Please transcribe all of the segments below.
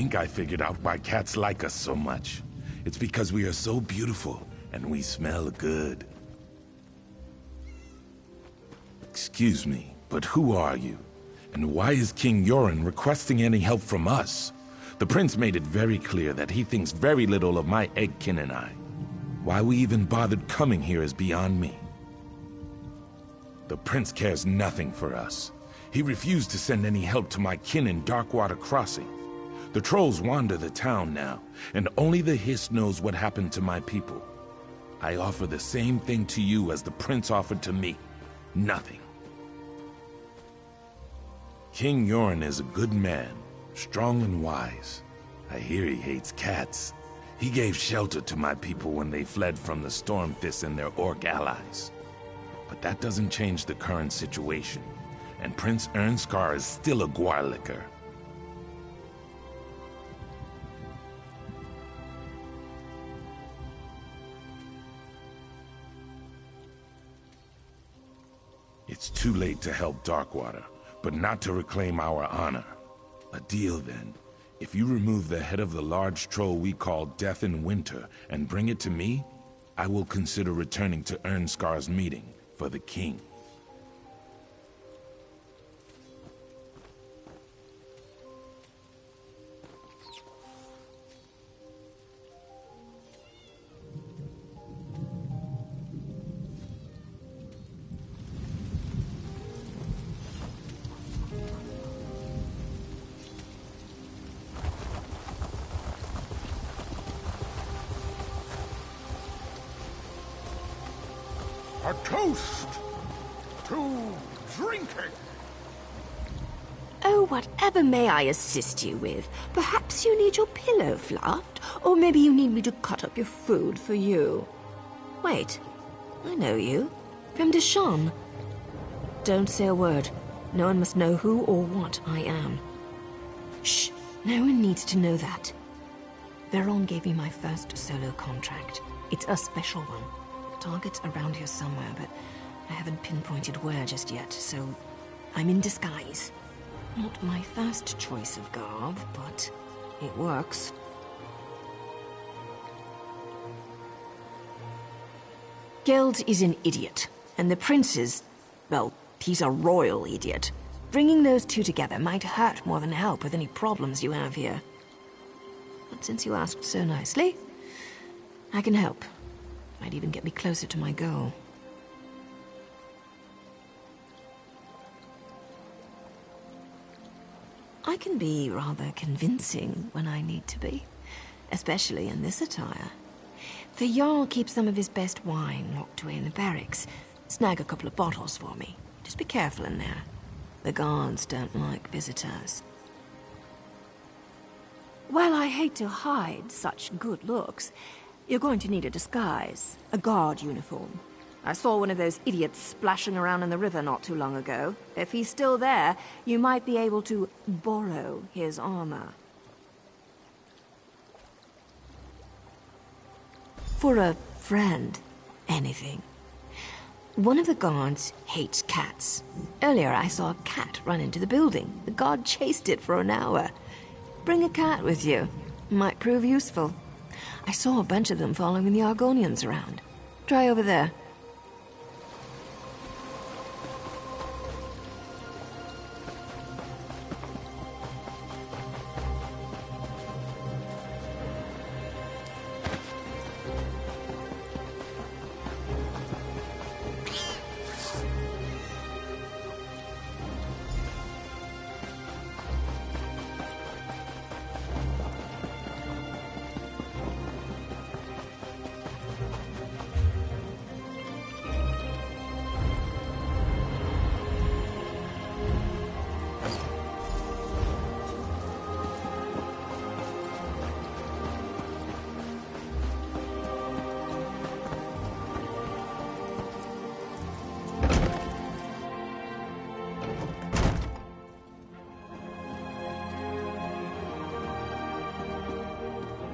think I figured out why cats like us so much. It's because we are so beautiful and we smell good. Excuse me, but who are you? And why is King Yoren requesting any help from us? The prince made it very clear that he thinks very little of my eggkin and I. Why we even bothered coming here is beyond me. The prince cares nothing for us. He refused to send any help to my kin in Darkwater Crossing. The trolls wander the town now, and only the Hiss knows what happened to my people. I offer the same thing to you as the prince offered to me. Nothing. King Yoren is a good man, strong and wise. I hear he hates cats. He gave shelter to my people when they fled from the Stormfists and their orc allies. But that doesn't change the current situation, and Prince Ernskar is still a Gwarlicker. It's too late to help Darkwater, but not to reclaim our honor. A deal then. If you remove the head of the large troll we call Death in Winter and bring it to me, I will consider returning to Ernskar's meeting for the king. A toast to drinking. Oh, whatever may I assist you with? Perhaps you need your pillow fluffed, or maybe you need me to cut up your food for you. Wait, I know you. From Deshan. Don't say a word. No one must know who or what I am. Shh, no one needs to know that. Veron gave me my first solo contract. It's a special one. Target's around here somewhere, but I haven't pinpointed where just yet, so I'm in disguise. Not my first choice of garb, but it works. Geld is an idiot, and the prince is, well, he's a royal idiot. Bringing those two together might hurt more than help with any problems you have here. But since you asked so nicely, I can help. Might even get me closer to my goal. I can be rather convincing when I need to be, especially in this attire. The Jarl keeps some of his best wine locked away in the barracks. Snag a couple of bottles for me. Just be careful in there. The guards don't like visitors. While I hate to hide such good looks, you're going to need a disguise, a guard uniform. I saw one of those idiots splashing around in the river not too long ago. If he's still there, you might be able to borrow his armor. For a friend, anything. One of the guards hates cats. Earlier I saw a cat run into the building. The guard chased it for an hour. Bring a cat with you. Might prove useful. I saw a bunch of them following the Argonians around. Try over there.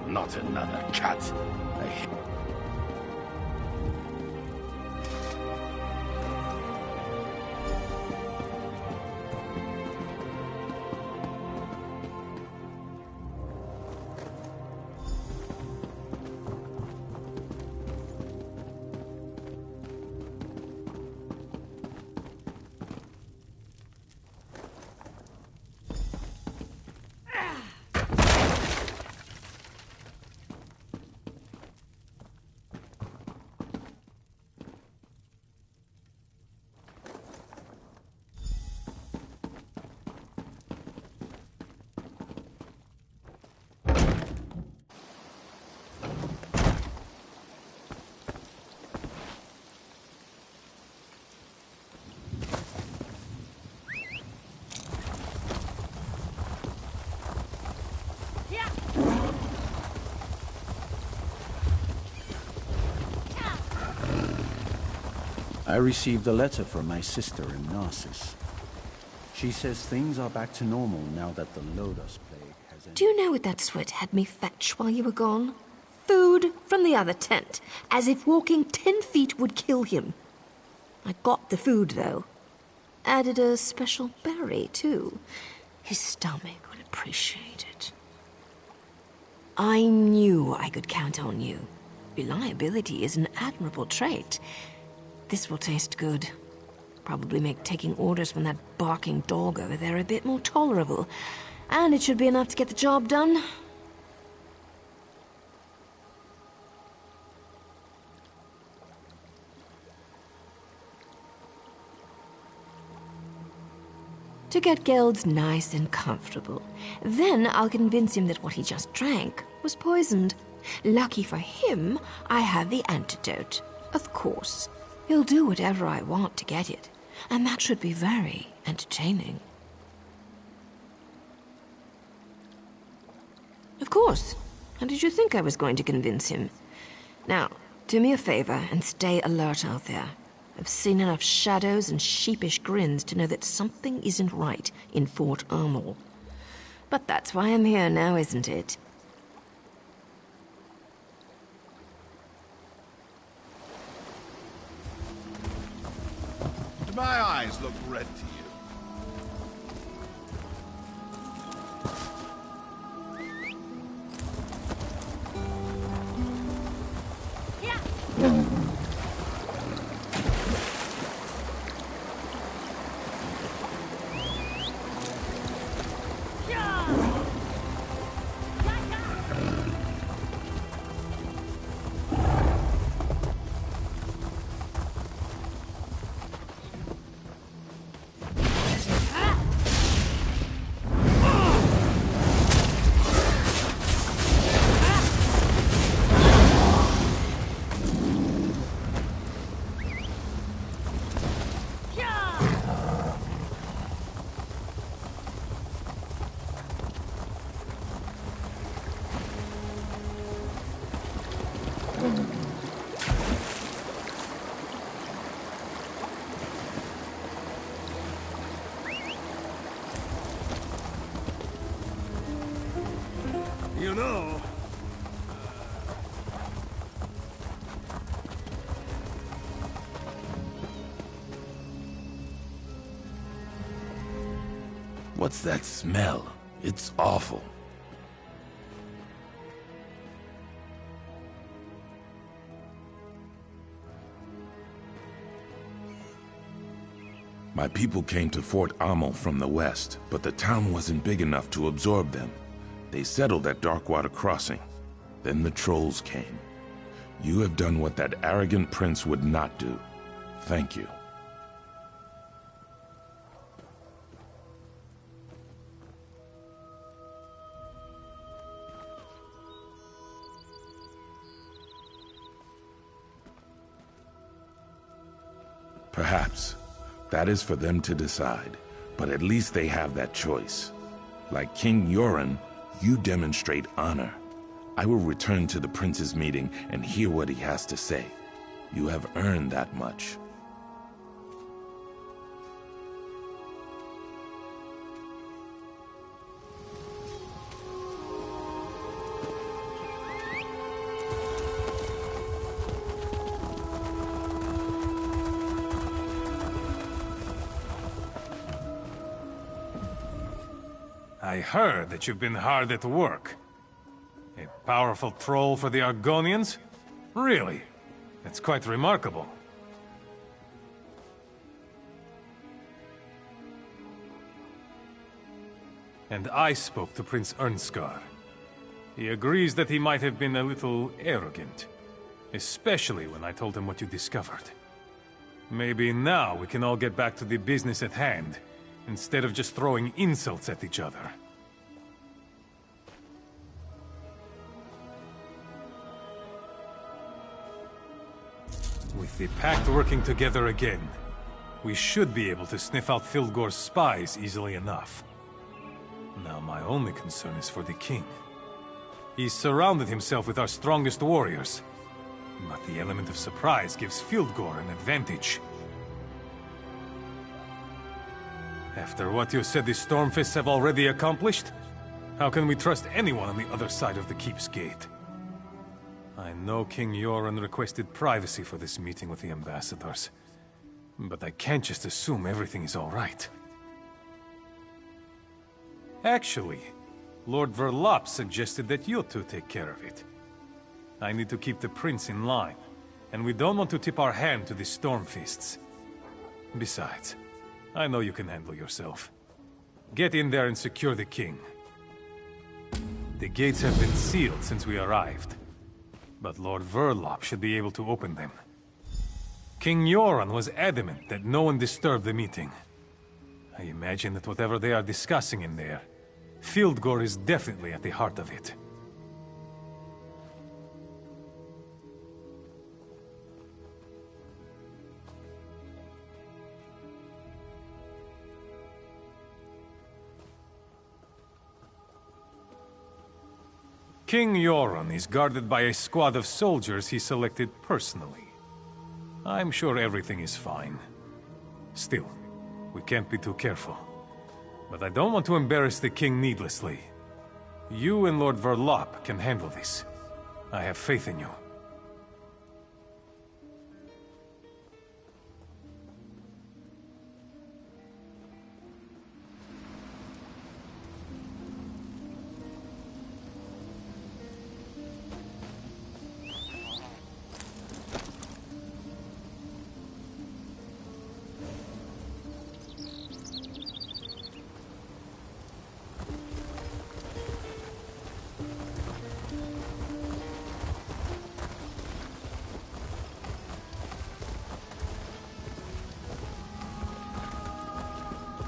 Not another cat. I received a letter from my sister Innoxious. She says things are back to normal now that the Lotus plague has ended. Do you know what that sweat had me fetch while you were gone? Food from the other tent, as if walking 10 feet would kill him. I got the food, though. Added a special berry, too. His stomach would appreciate it. I knew I could count on you. Reliability is an admirable trait. This will taste good. Probably make taking orders from that barking dog over there a bit more tolerable. And it should be enough to get the job done. To get Geld's nice and comfortable. Then I'll convince him that what he just drank was poisoned. Lucky for him, I have the antidote. Of course. He'll do whatever I want to get it. And that should be very entertaining. Of course. How did you think I was going to convince him? Now, do me a favor and stay alert out there. I've seen enough shadows and sheepish grins to know that something isn't right in Fort Armel. But that's why I'm here now, isn't it? Do my eyes look red to you? You know... What's that smell? It's awful. My people came to Fort Amel from the west, but the town wasn't big enough to absorb them. They settled at Darkwater Crossing. Then the trolls came. You have done what that arrogant prince would not do. Thank you. Perhaps. That is for them to decide. But at least they have that choice. Like King Yoren, you demonstrate honor. I will return to the prince's meeting and hear what he has to say. You have earned that much. I heard that you've been hard at work. A powerful troll for the Argonians? Really? That's quite remarkable. And I spoke to Prince Ernskar. He agrees that he might have been a little arrogant. Especially when I told him what you discovered. Maybe now we can all get back to the business at hand, instead of just throwing insults at each other. With the Pact working together again, we should be able to sniff out Fildgor's spies easily enough. Now my only concern is for the king. He's surrounded himself with our strongest warriors, but the element of surprise gives Fildgor an advantage. After what you said the Stormfists have already accomplished, how can we trust anyone on the other side of the keep's gate? I know King Yoren requested privacy for this meeting with the ambassadors, but I can't just assume everything is all right. Actually, Lord Verlop suggested that you two take care of it. I need to keep the prince in line, and we don't want to tip our hand to the Stormfists. Besides, I know you can handle yourself. Get in there and secure the king. The gates have been sealed since we arrived, but Lord Verlop should be able to open them. King Yoren was adamant that no one disturb the meeting. I imagine that whatever they are discussing in there, Fildgor is definitely at the heart of it. King Yoren is guarded by a squad of soldiers he selected personally. I'm sure everything is fine. Still, we can't be too careful. But I don't want to embarrass the king needlessly. You and Lord Verlop can handle this. I have faith in you.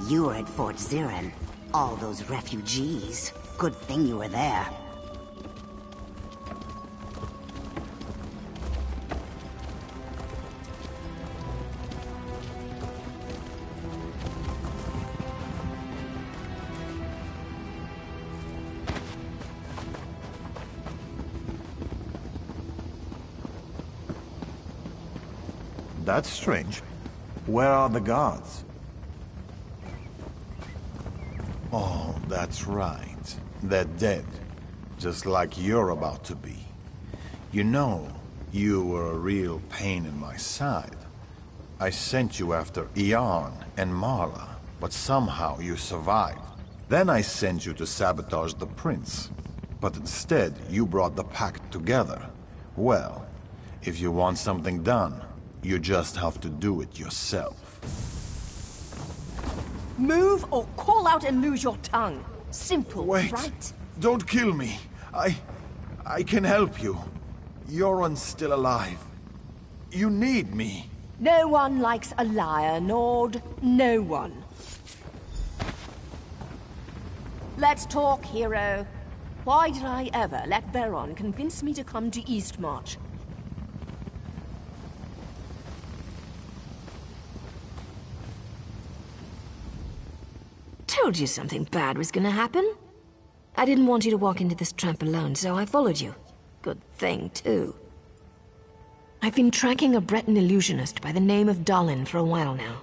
You were at Fort Zirin. All those refugees. Good thing you were there. That's strange. Where are the guards? Oh, that's right. They're dead. Just like you're about to be. You know, you were a real pain in my side. I sent you after Iarn and Marla, but somehow you survived. Then I sent you to sabotage the prince. But instead, you brought the pact together. Well, if you want something done, you just have to do it yourself. Move or call out and lose your tongue. Simple, Wait. right? Don't kill me. I can help you. Yoren's still alive. You need me. No one likes a liar, Nord. No one. Let's talk, hero. Why did I ever let Veron convince me to come to Eastmarch? Told you something bad was gonna happen. I didn't want you to walk into this trap alone, so I followed you. Good thing, too. I've been tracking a Breton illusionist by the name of Dalin for a while now.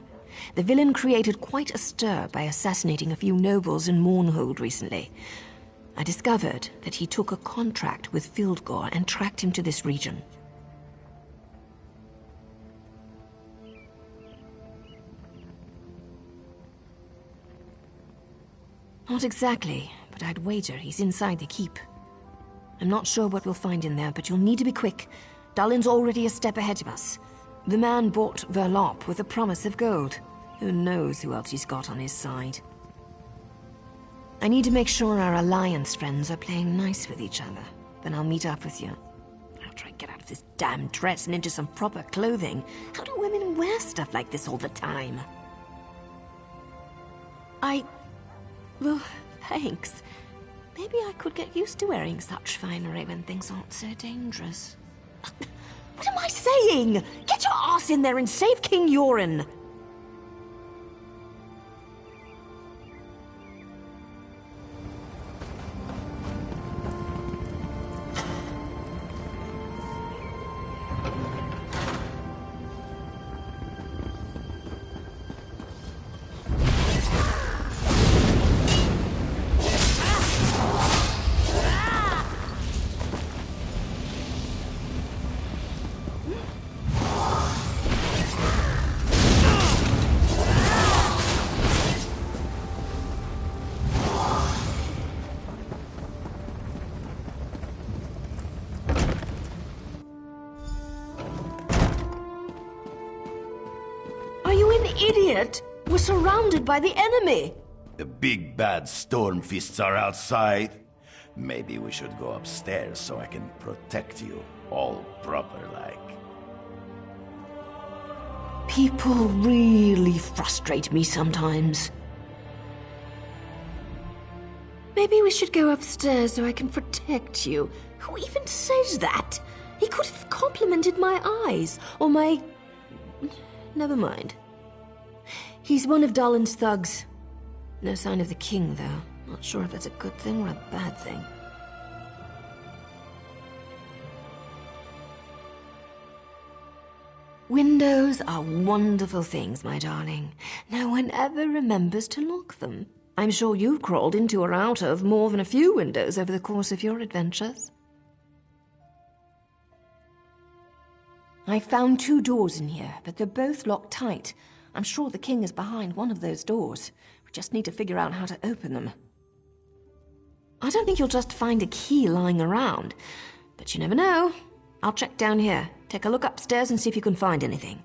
The villain created quite a stir by assassinating a few nobles in Mournhold recently. I discovered that he took a contract with Fildgor and tracked him to this region. Not exactly, but I'd wager he's inside the keep. I'm not sure what we'll find in there, but you'll need to be quick. Dalin's already a step ahead of us. The man bought Verlop with a promise of gold. Who knows who else he's got on his side. I need to make sure our Alliance friends are playing nice with each other. Then I'll meet up with you. After I get out of this damn dress and into some proper clothing. How do women wear stuff like this all the time? Well, thanks. Maybe I could get used to wearing such finery when things aren't so dangerous. What am I saying? Get your ass in there and save King Yoren! idiot! We're surrounded by the enemy! The big bad storm fists are outside. Maybe we should go upstairs so I can protect you, all proper-like. People really frustrate me sometimes. Maybe we should go upstairs so I can protect you. Who even says that? He could have complimented my eyes, or my... Never mind. He's one of Dalin's thugs. No sign of the king, though. Not sure if that's a good thing or a bad thing. Windows are wonderful things, my darling. No one ever remembers to lock them. I'm sure you've crawled into or out of more than a few windows over the course of your adventures. I found 2 doors in here, but they're both locked tight. I'm sure the king is behind one of those doors. We just need to figure out how to open them. I don't think you'll just find a key lying around, but you never know. I'll check down here. Take a look upstairs and see if you can find anything.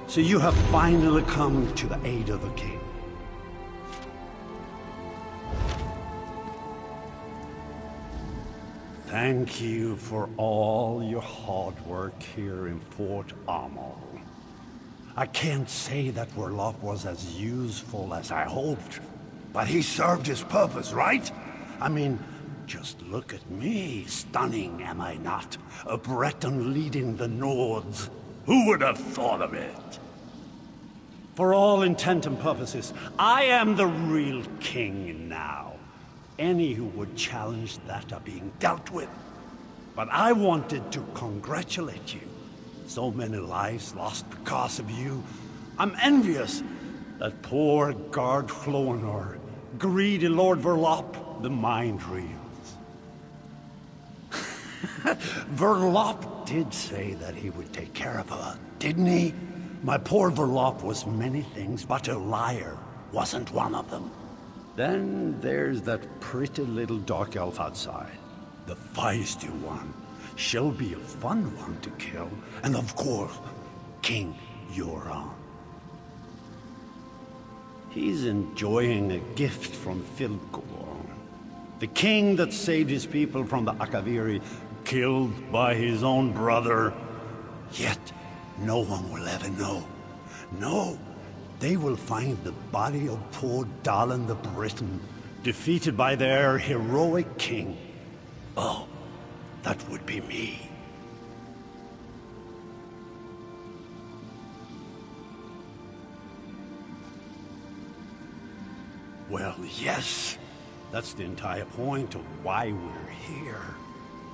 So you have finally come to the aid of the king. Thank you for all your hard work here in Fort Amal. I can't say that Verloc was as useful as I hoped, but he served his purpose, right? I mean, just look at me. Stunning, am I not? A Breton leading the Nords. Who would have thought of it? For all intent and purposes, I am the real king now. Any who would challenge that are being dealt with. But I wanted to congratulate you. So many lives lost because of you. I'm envious. That poor guard Floanor, greedy Lord Verloc, the mind reels. Verloc did say that he would take care of her, didn't he? My poor Verloc was many things, but a liar wasn't one of them. Then there's that pretty little dark elf outside. The feisty one. She'll be a fun one to kill. And of course, King Euron. He's enjoying a gift from Filgor. The king that saved his people from the Akaviri, killed by his own brother. Yet, no one will ever know. No, they will find the body of poor Dalin the Briton, defeated by their heroic king. Oh, that would be me. Well, yes, that's the entire point of why we're here.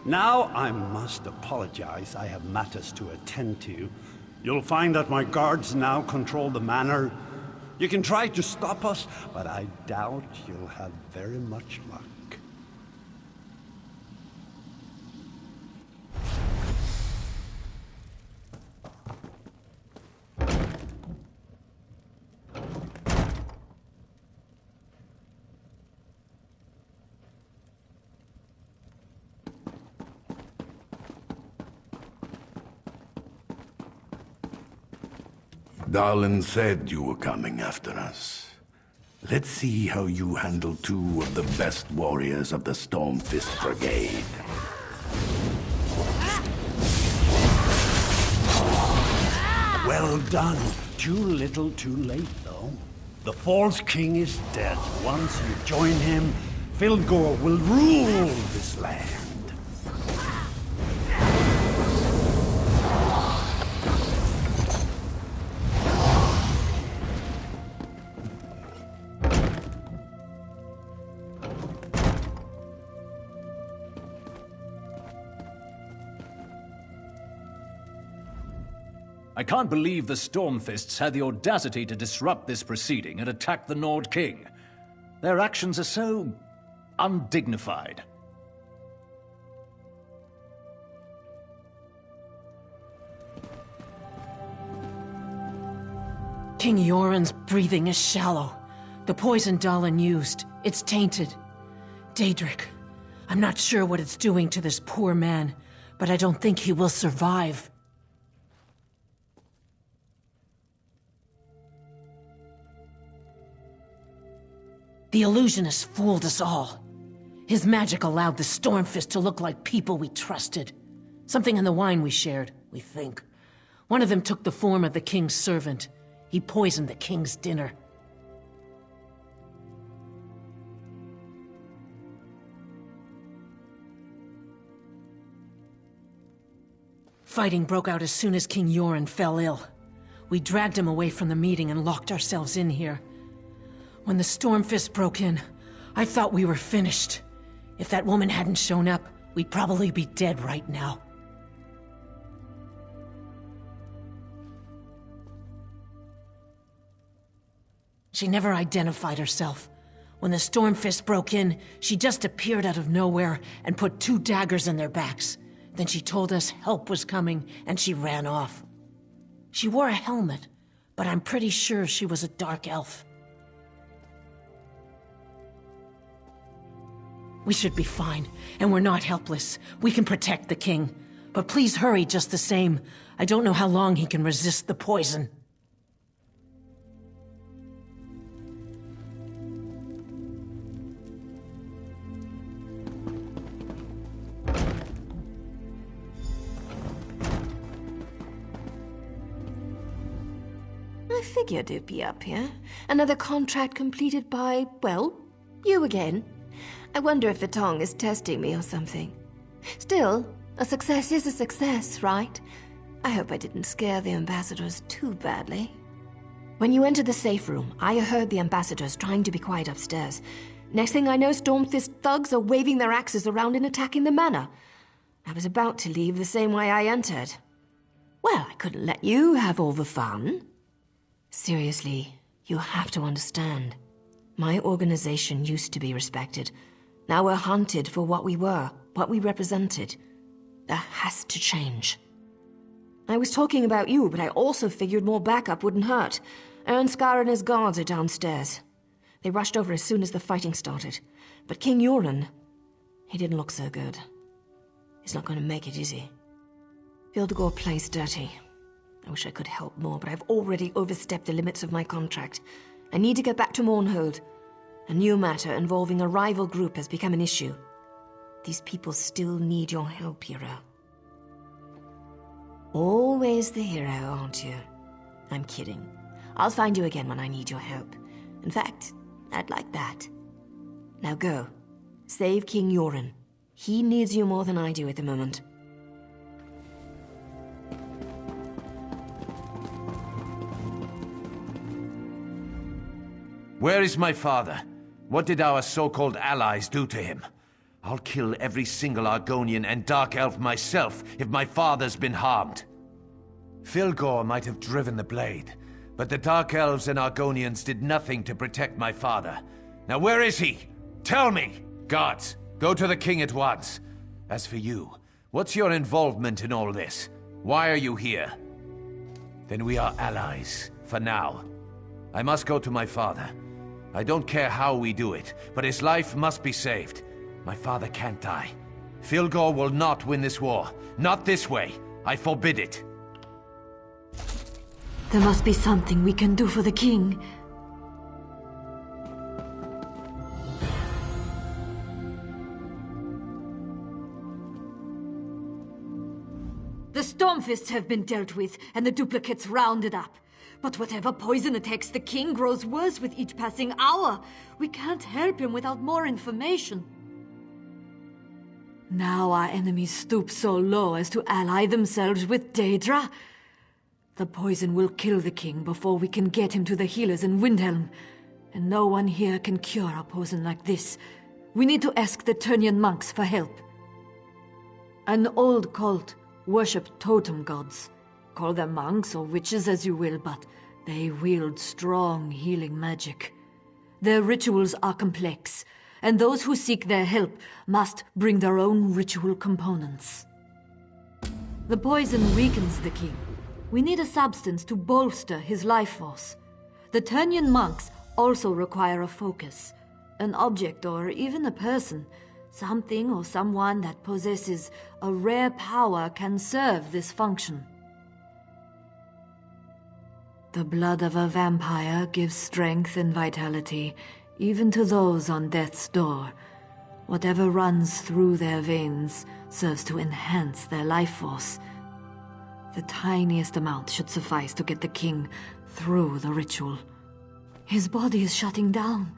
Now I must apologize. I have matters to attend to. You'll find that my guards now control the manor. You can try to stop us, but I doubt you'll have very much luck. Darlin said you were coming after us. Let's see how you handle two of the best warriors of the Stormfist Brigade. Well done. Too little, too late, though. The false king is dead. Once you join him, Filgor will rule this land. I can't believe the Stormfists had the audacity to disrupt this proceeding and attack the Nord King. Their actions are so undignified. King Yoren's breathing is shallow. The poison Dalin used, it's tainted. Daedric, I'm not sure what it's doing to this poor man, but I don't think he will survive. The illusionist fooled us all. His magic allowed the Stormfist to look like people we trusted. Something in the wine we shared, we think. One of them took the form of the king's servant. He poisoned the king's dinner. Fighting broke out as soon as King Yoren fell ill. We dragged him away from the meeting and locked ourselves in here. When the Stormfist broke in, I thought we were finished. If that woman hadn't shown up, we'd probably be dead right now. She never identified herself. When the Stormfist broke in, she just appeared out of nowhere and put 2 daggers in their backs. Then she told us help was coming, and she ran off. She wore a helmet, but I'm pretty sure she was a dark elf. We should be fine, and we're not helpless. We can protect the king. But please hurry just the same. I don't know how long he can resist the poison. I figured you'd be up here. Another contract completed by, well, you again. I wonder if the tongue is testing me or something. Still, a success is a success, right? I hope I didn't scare the ambassadors too badly. When you entered the safe room, I heard the ambassadors trying to be quiet upstairs. Next thing I know, Stormfist thugs are waving their axes around and attacking the manor. I was about to leave the same way I entered. Well, I couldn't let you have all the fun. Seriously, you have to understand. My organization used to be respected. Now we're hunted for what we were, what we represented. That has to change. I was talking about you, but I also figured more backup wouldn't hurt. Ernskar and his guards are downstairs. They rushed over as soon as the fighting started. But King Yoren, he didn't look so good. He's not going to make it, is he? Hildegor plays dirty. I wish I could help more, but I've already overstepped the limits of my contract. I need to get back to Mournhold. A new matter involving a rival group has become an issue. These people still need your help, hero. Always the hero, aren't you? I'm kidding. I'll find you again when I need your help. In fact, I'd like that. Now go. Save King Yoren. He needs you more than I do at the moment. Where is my father? What did our so-called allies do to him? I'll kill every single Argonian and Dark Elf myself if my father's been harmed. Filgor might have driven the blade, but the Dark Elves and Argonians did nothing to protect my father. Now where is he? Tell me! Guards, go to the king at once. As for you, what's your involvement in all this? Why are you here? Then we are allies, for now. I must go to my father. I don't care how we do it, but his life must be saved. My father can't die. Filgor will not win this war. Not this way. I forbid it. There must be something we can do for the king. The Stormfists have been dealt with, and the duplicates rounded up. But whatever poison attacks the king grows worse with each passing hour. We can't help him without more information. Now our enemies stoop so low as to ally themselves with Daedra. The poison will kill the king before we can get him to the healers in Windhelm. And no one here can cure a poison like this. We need to ask the Turnian monks for help. An old cult worship totem gods. Call them monks or witches as you will, but they wield strong healing magic. Their rituals are complex, and those who seek their help must bring their own ritual components. The poison weakens the king. We need a substance to bolster his life force. The Turnian monks also require a focus, an object or even a person. Something or someone that possesses a rare power can serve this function. The blood of a vampire gives strength and vitality, even to those on death's door. Whatever runs through their veins serves to enhance their life force. The tiniest amount should suffice to get the king through the ritual. His body is shutting down.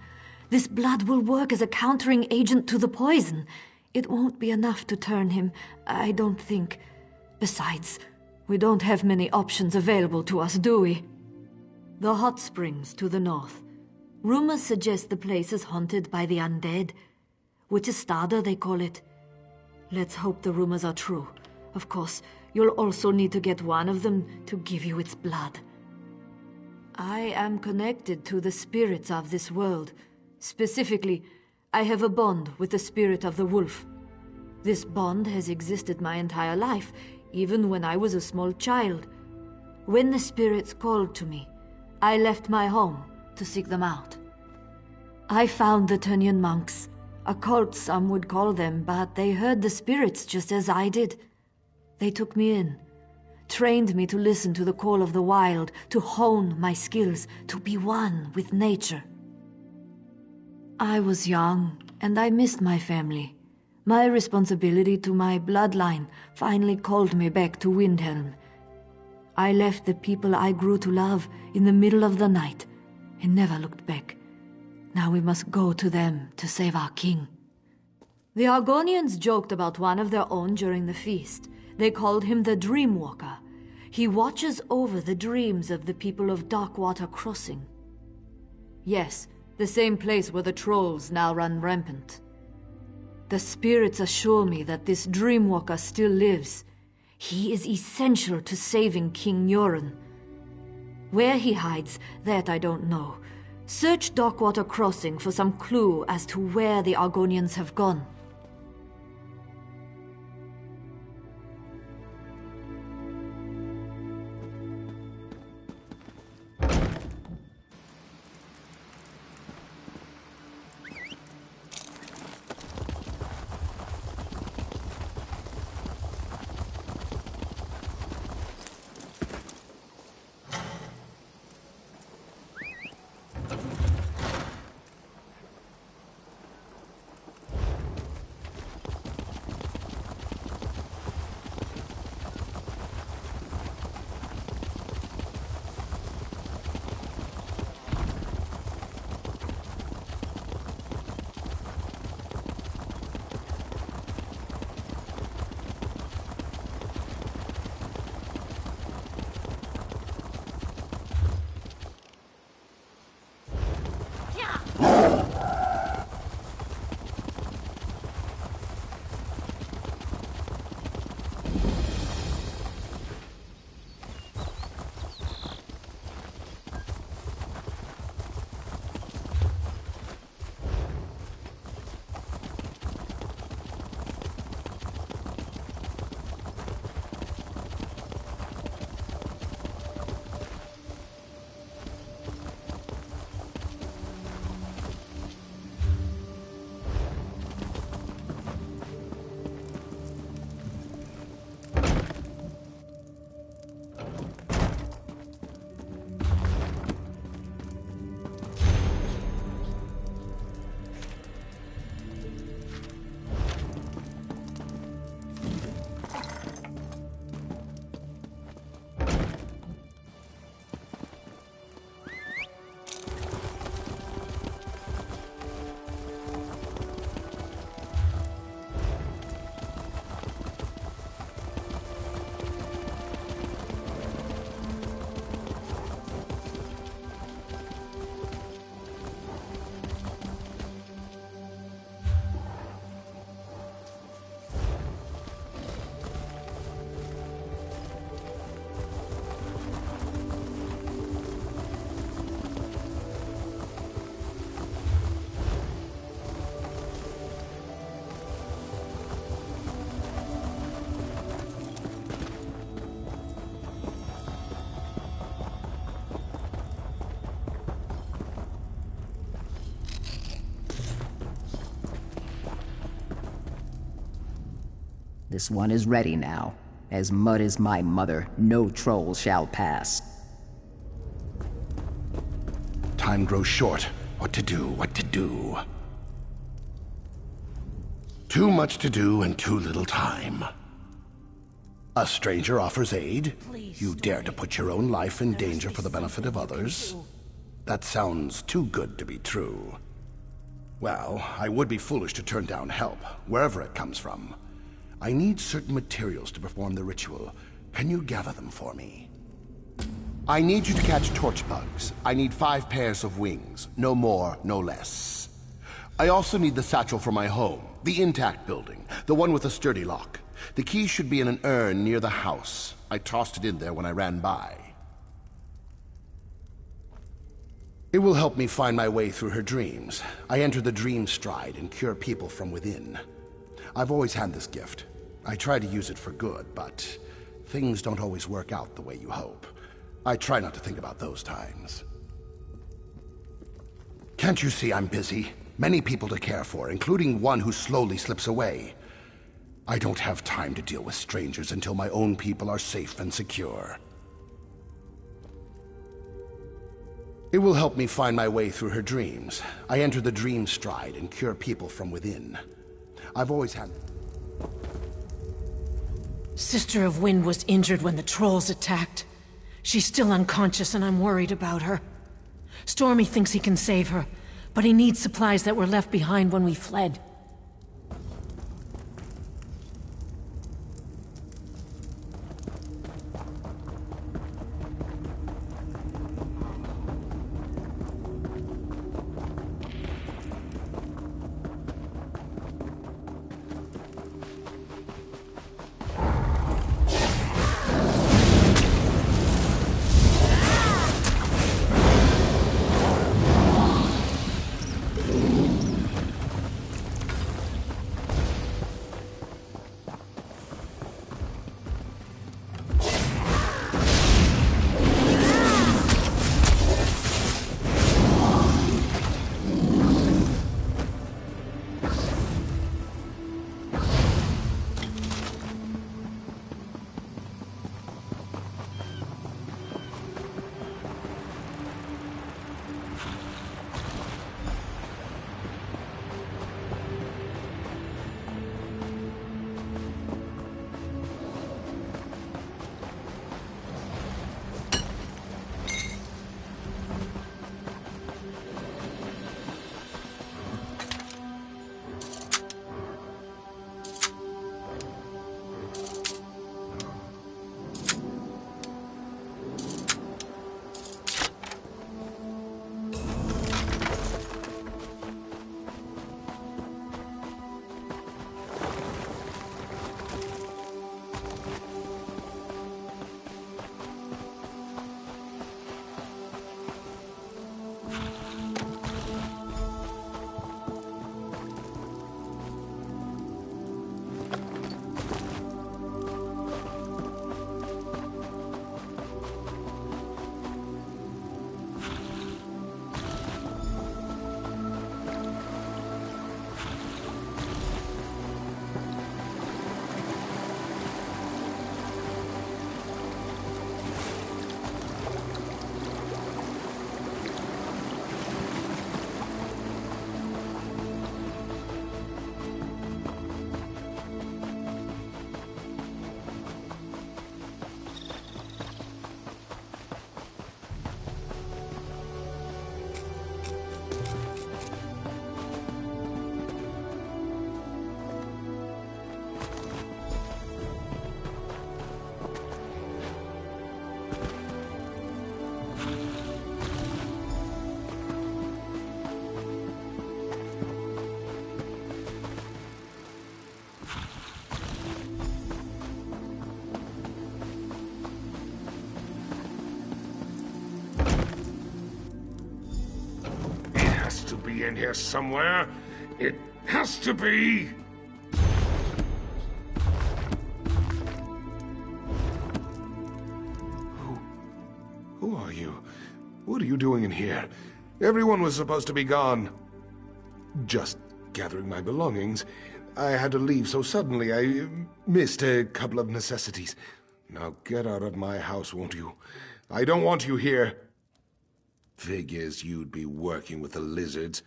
This blood will work as a countering agent to the poison. It won't be enough to turn him, I don't think. Besides, we don't have many options available to us, do we? The hot springs to the north. Rumors suggest the place is haunted by the undead. Witchestada, they call it. Let's hope the rumors are true. Of course, you'll also need to get one of them to give you its blood. I am connected to the spirits of this world. Specifically, I have a bond with the spirit of the wolf. This bond has existed my entire life, even when I was a small child. When the spirits called to me, I left my home to seek them out. I found the Turnian monks, a cult some would call them, but they heard the spirits just as I did. They took me in, trained me to listen to the call of the wild, to hone my skills, to be one with nature. I was young, and I missed my family. My responsibility to my bloodline finally called me back to Windhelm. I left the people I grew to love in the middle of the night, and never looked back. Now we must go to them to save our king. The Argonians joked about one of their own during the feast. They called him the Dreamwalker. He watches over the dreams of the people of Darkwater Crossing. Yes, the same place where the trolls now run rampant. The spirits assure me that this Dreamwalker still lives. He is essential to saving King Yoren. Where he hides, that I don't know. Search Darkwater Crossing for some clue as to where the Argonians have gone. This one is ready now. As mud is my mother, no troll shall pass. Time grows short. What to do, what to do. Too much to do and too little time. A stranger offers aid. You dare to put your own life in danger for the benefit of others? That sounds too good to be true. Well, I would be foolish to turn down help, wherever it comes from. I need certain materials to perform the ritual. Can you gather them for me? I need you to catch torch bugs. I need 5 pairs of wings. No more, no less. I also need the satchel for my home. The intact building. The one with a sturdy lock. The key should be in an urn near the house. I tossed it in there when I ran by. It will help me find my way through her dreams. I enter the dream stride and cure people from within. I've always had this gift. I try to use it for good, but things don't always work out the way you hope. I try not to think about those times. Can't you see I'm busy? Many people to care for, including one who slowly slips away. I don't have time to deal with strangers until my own people are safe and secure. It will help me find my way through her dreams. I enter the dream stride and cure people from within. I've always had... Sister of Wind was injured when the trolls attacked. She's still unconscious and I'm worried about her. Stormy thinks he can save her, but he needs supplies that were left behind when we fled. Be in here somewhere. It has to be. Who are you? What are you doing in here? Everyone was supposed to be gone. Just gathering my belongings. I had to leave so suddenly. I missed a couple of necessities. Now get out of my house, won't you? I don't want you here. Figures you'd be working with the lizards.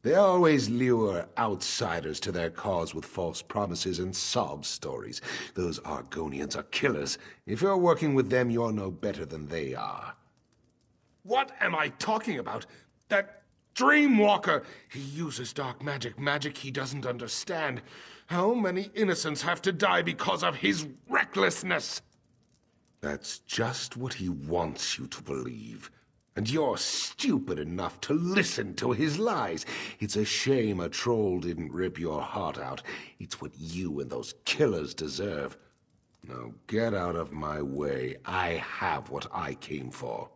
They always lure outsiders to their cause with false promises and sob stories. Those Argonians are killers. If you're working with them, you're no better than they are. What am I talking about? That Dreamwalker! He uses dark magic, magic he doesn't understand. How many innocents have to die because of his recklessness? That's just what he wants you to believe. And you're stupid enough to listen to his lies. It's a shame a troll didn't rip your heart out. It's what you and those killers deserve. Now get out of my way. I have what I came for.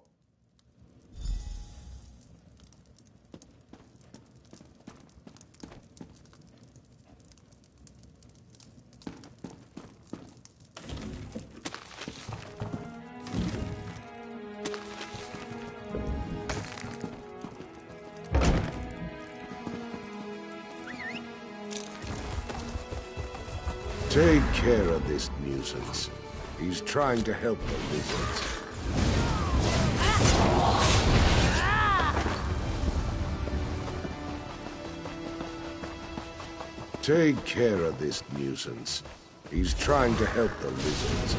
Take care of this nuisance. He's trying to help the lizards. Take care of this nuisance. He's trying to help the lizards.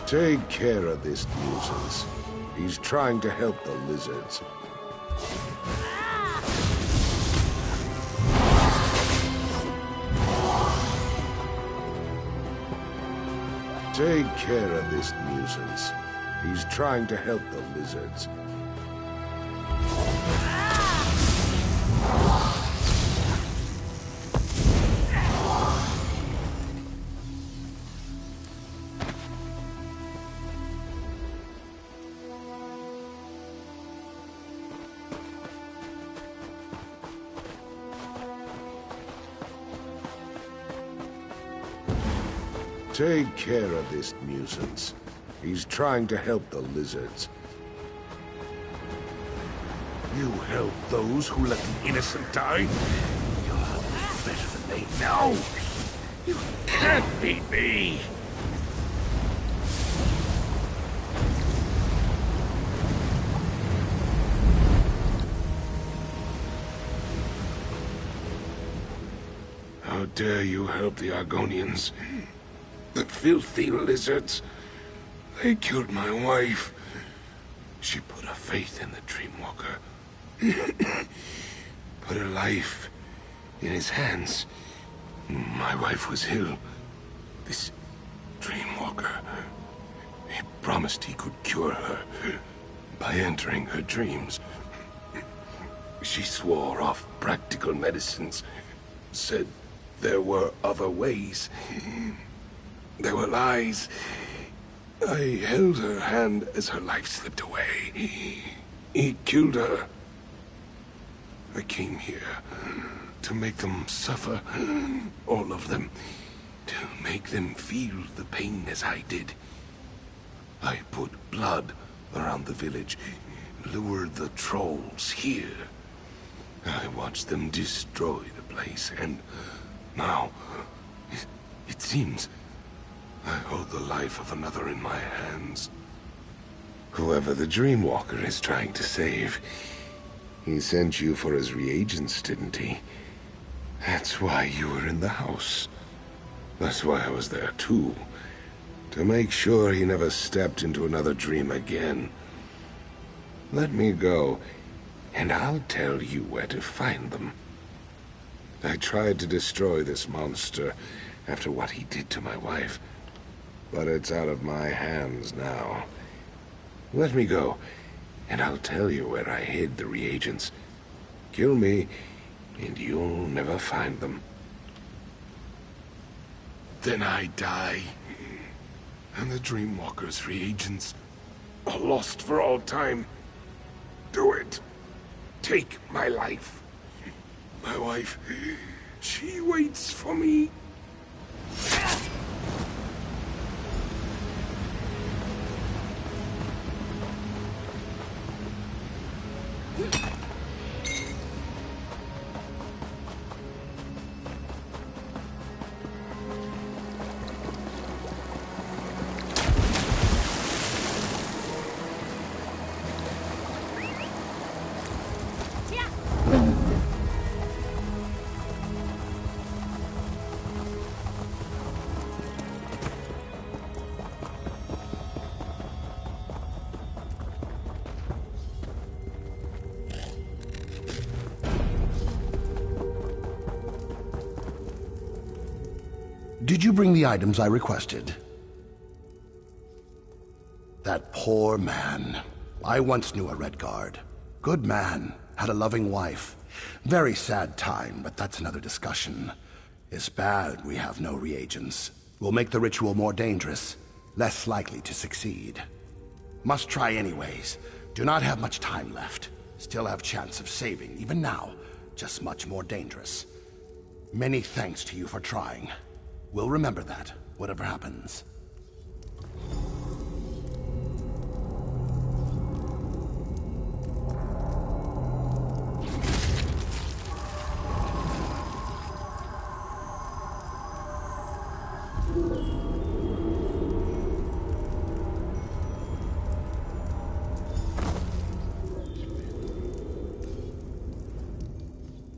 Take care of this nuisance. He's trying to help the lizards. Take care of this nuisance. He's trying to help the lizards. Take care of this nuisance. He's trying to help the lizards. You help those who let the innocent die? You're better than they know. You can't beat me! How dare you help the Argonians? The filthy lizards. They killed my wife. She put her faith in the Dreamwalker. Put her life in his hands. My wife was ill. This Dreamwalker, he promised he could cure her by entering her dreams. She swore off practical medicines, said there were other ways. There were lies. I held her hand as her life slipped away. He killed her. I came here to make them suffer, all of them. To make them feel the pain as I did. I put blood around the village, lured the trolls here. I watched them destroy the place, and now it seems I hold the life of another in my hands. Whoever the Dreamwalker is trying to save. He sent you for his reagents, didn't he? That's why you were in the house. That's why I was there too. To make sure he never stepped into another dream again. Let me go, and I'll tell you where to find them. I tried to destroy this monster after what he did to my wife. But it's out of my hands now. Let me go, and I'll tell you where I hid the reagents. Kill me, and you'll never find them. Then I die, and the Dreamwalker's reagents are lost for all time. Do it. Take my life. My wife, she waits for me. Did you bring the items I requested? That poor man. I once knew a Redguard. Good man, had a loving wife. Very sad time, but that's another discussion. It's bad we have no reagents. Will make the ritual more dangerous, less likely to succeed. Must try anyways. Do not have much time left. Still have chance of saving, even now. Just much more dangerous. Many thanks to you for trying. We'll remember that, whatever happens.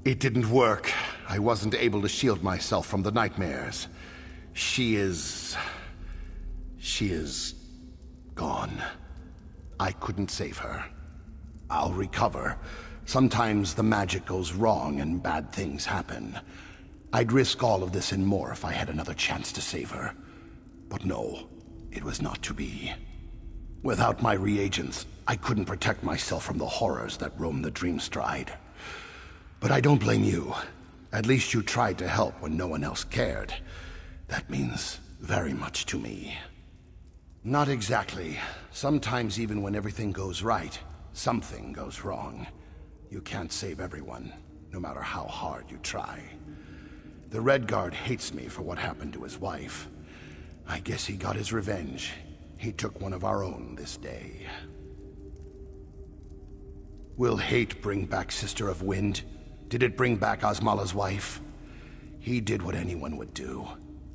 It didn't work. I wasn't able to shield myself from the nightmares. She is gone. I couldn't save her. I'll recover. Sometimes the magic goes wrong and bad things happen. I'd risk all of this and more if I had another chance to save her. But no, it was not to be. Without my reagents, I couldn't protect myself from the horrors that roam the Dreamstride. But I don't blame you. At least you tried to help when no one else cared. That means very much to me. Not exactly. Sometimes even when everything goes right, something goes wrong. You can't save everyone, no matter how hard you try. The Redguard hates me for what happened to his wife. I guess he got his revenge. He took one of our own this day. Will hate bring back Sister of Wind? Did it bring back Osmala's wife? He did what anyone would do.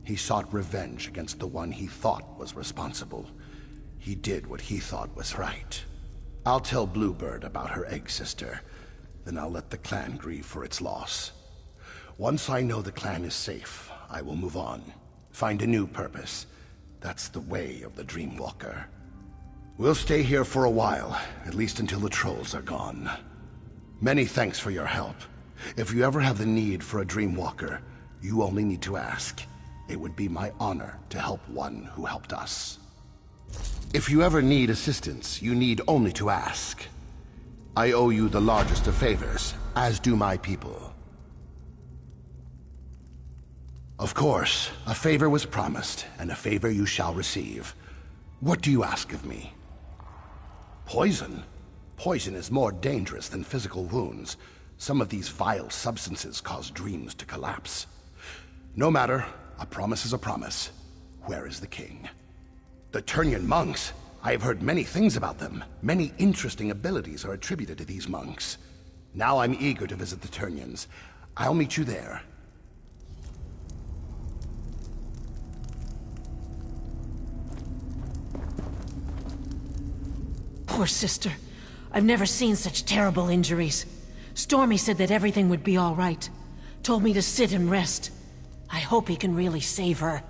He sought revenge against the one he thought was responsible. He did what he thought was right. I'll tell Bluebird about her egg sister. Then I'll let the clan grieve for its loss. Once I know the clan is safe, I will move on. Find a new purpose. That's the way of the Dreamwalker. We'll stay here for a while, at least until the trolls are gone. Many thanks for your help. If you ever have the need for a Dreamwalker, you only need to ask. It would be my honor to help one who helped us. If you ever need assistance, you need only to ask. I owe you the largest of favors, as do my people. Of course, a favor was promised, and a favor you shall receive. What do you ask of me? Poison? Poison is more dangerous than physical wounds. Some of these vile substances cause dreams to collapse. No matter, a promise is a promise. Where is the king? The Turnian monks. I have heard many things about them. Many interesting abilities are attributed to these monks. Now I'm eager to visit the Turnians. I'll meet you there. Poor sister. I've never seen such terrible injuries. Stormy said that everything would be all right. Told me to sit and rest. I hope he can really save her.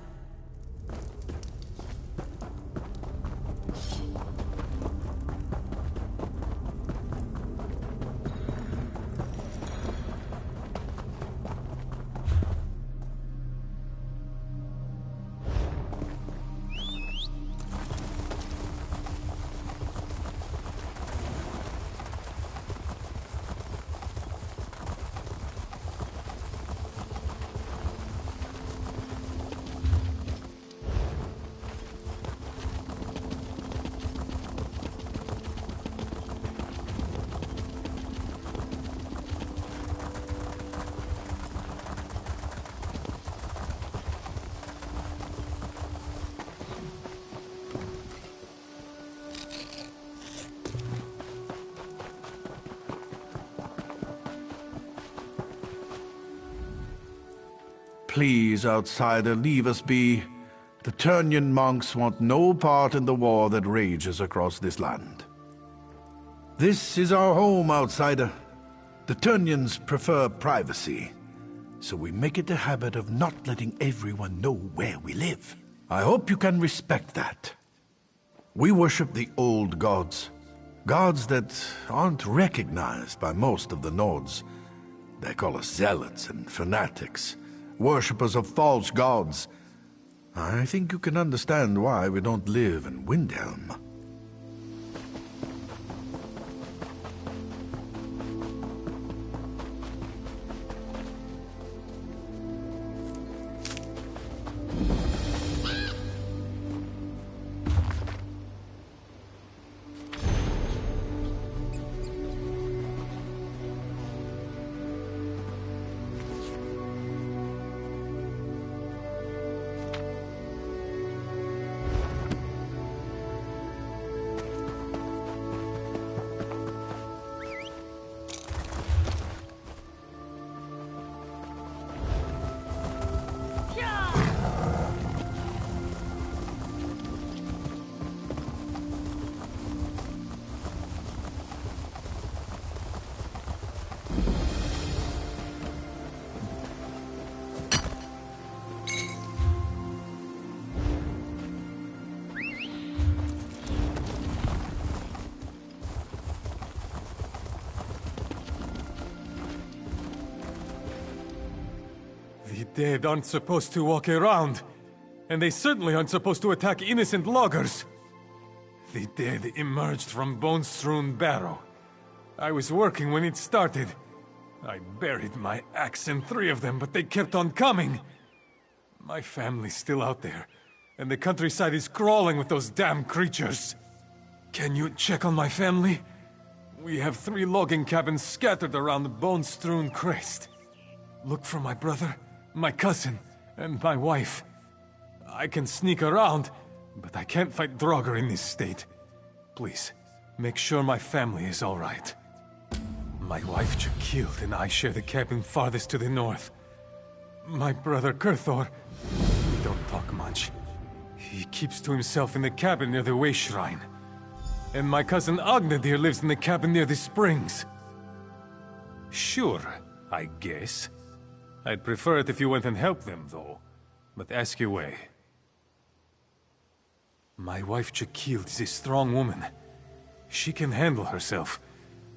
Please, outsider, leave us be. The Turnian monks want no part in the war that rages across this land. This is our home, outsider. The Turnians prefer privacy, so we make it a habit of not letting everyone know where we live. I hope you can respect that. We worship the old gods. Gods that aren't recognized by most of the Nords. They call us zealots and fanatics. Worshippers of false gods, I think you can understand why we don't live in Windhelm. The dead aren't supposed to walk around, and they certainly aren't supposed to attack innocent loggers. The dead emerged from bone-strewn barrow. I was working when it started. I buried my axe in 3 of them, but they kept on coming. My family's still out there, and the countryside is crawling with those damn creatures. Can you check on my family? We have 3 logging cabins scattered around the bone-strewn crest. Look for my brother, my cousin, and my wife. I can sneak around, but I can't fight Draugr in this state. Please, make sure my family is all right. My wife Jakild and I share the cabin farthest to the north. My brother Kurthor, we don't talk much. He keeps to himself in the cabin near the Way Shrine. And my cousin Agnadir lives in the cabin near the springs. Sure, I guess. I'd prefer it if you went and helped them, though. But ask your way. My wife Jakild is a strong woman. She can handle herself.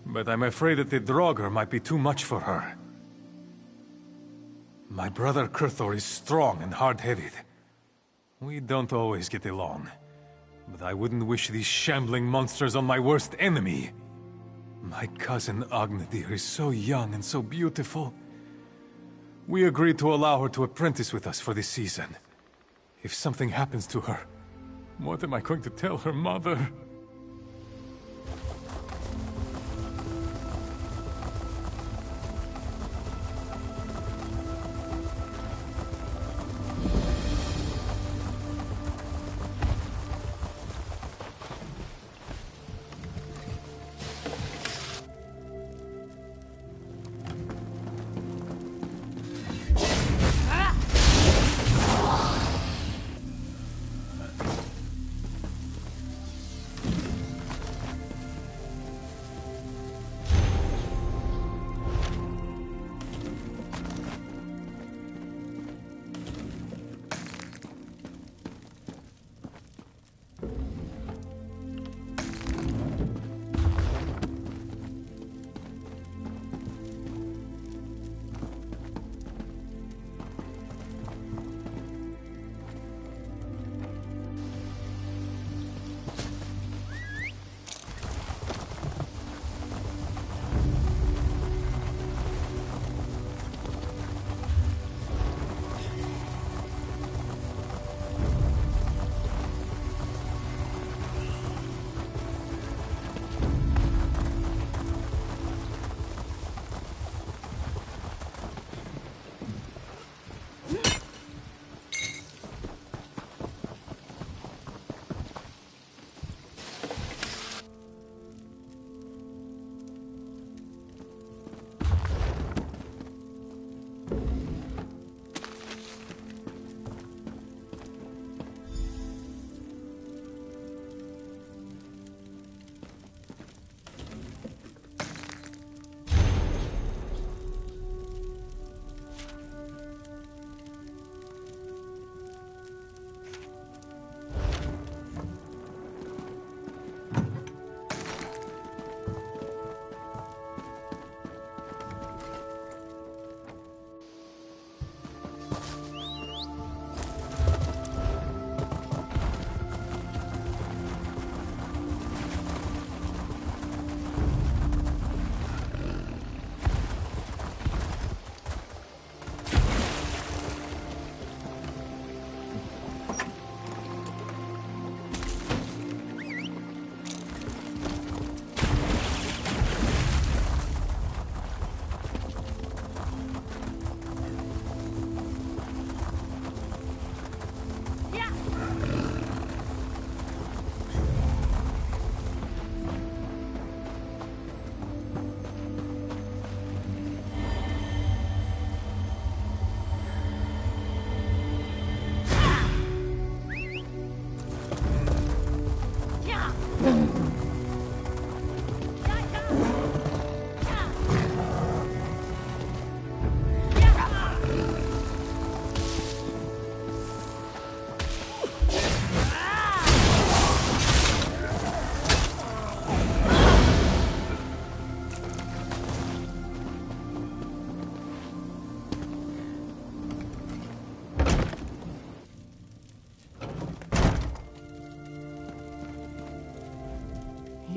But I'm afraid that the Draugr might be too much for her. My brother Kurthor is strong and hard-headed. We don't always get along. But I wouldn't wish these shambling monsters on my worst enemy. My cousin Agnadir is so young and so beautiful. We agreed to allow her to apprentice with us for this season. If something happens to her, what am I going to tell her mother?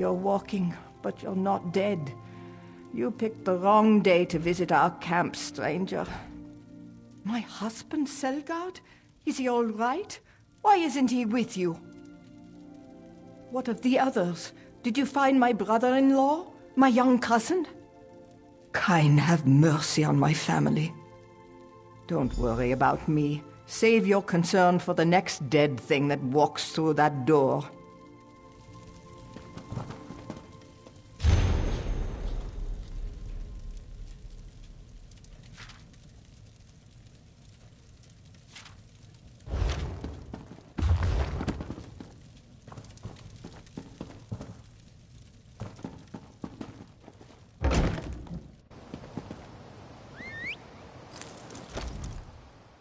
You're walking, but you're not dead. You picked the wrong day to visit our camp, stranger. My husband, Selgard? Is he all right? Why isn't he with you? What of the others? Did you find my brother-in-law? My young cousin? Kain, have mercy on my family. Don't worry about me. Save your concern for the next dead thing that walks through that door.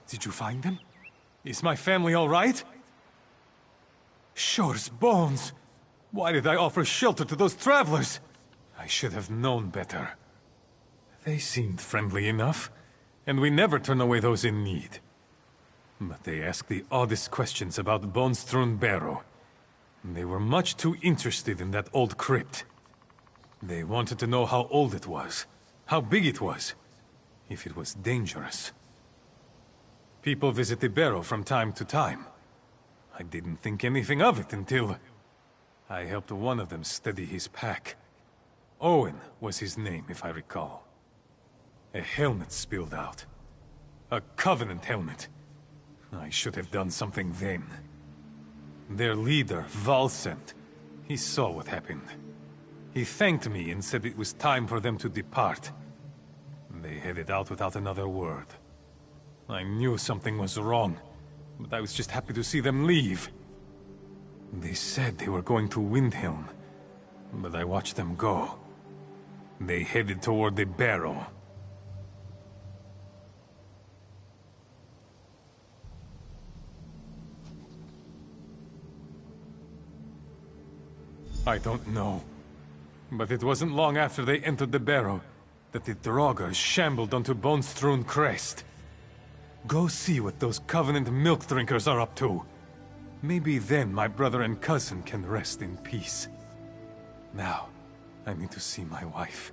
Did you find them? Is my family all right? Shore's bones! Why did I offer shelter to those travelers? I should have known better. They seemed friendly enough, and we never turn away those in need. But they asked the oddest questions about the bone-strewn barrow. They were much too interested in that old crypt. They wanted to know how old it was, how big it was, if it was dangerous. People visit the barrow from time to time. I didn't think anything of it until I helped one of them steady his pack. Owen was his name, if I recall. A helmet spilled out. A Covenant helmet. I should have done something then. Their leader, Valsent, he saw what happened. He thanked me and said it was time for them to depart. They headed out without another word. I knew something was wrong, but I was just happy to see them leave. They said they were going to Windhelm, but I watched them go. They headed toward the barrow. I don't know, but it wasn't long after they entered the barrow that the Draugrs shambled onto Bone-strewn Crest. Go see what those Covenant milk drinkers are up to. Maybe then my brother and cousin can rest in peace. Now, I need to see my wife.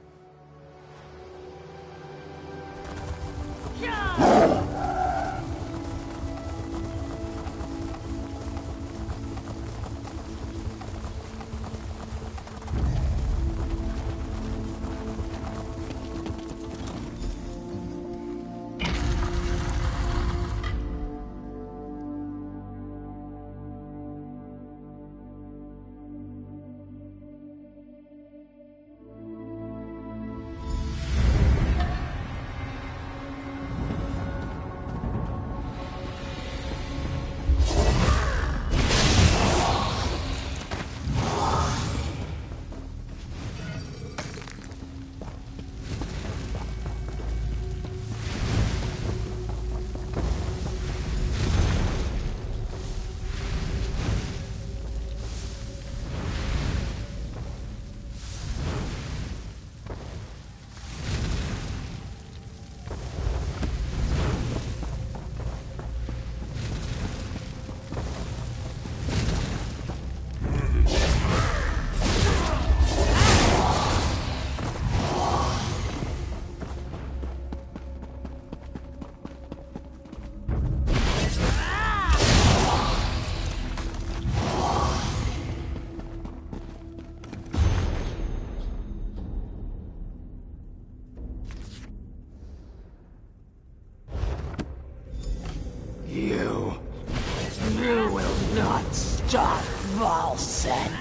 You will not stop, Valsent.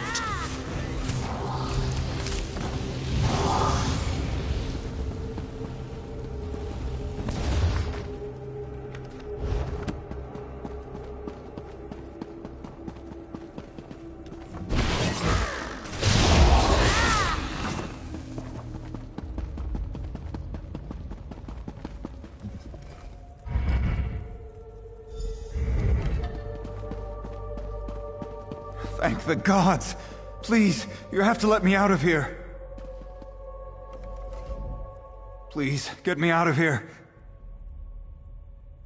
Thank the gods! Please, you have to let me out of here. Please, get me out of here.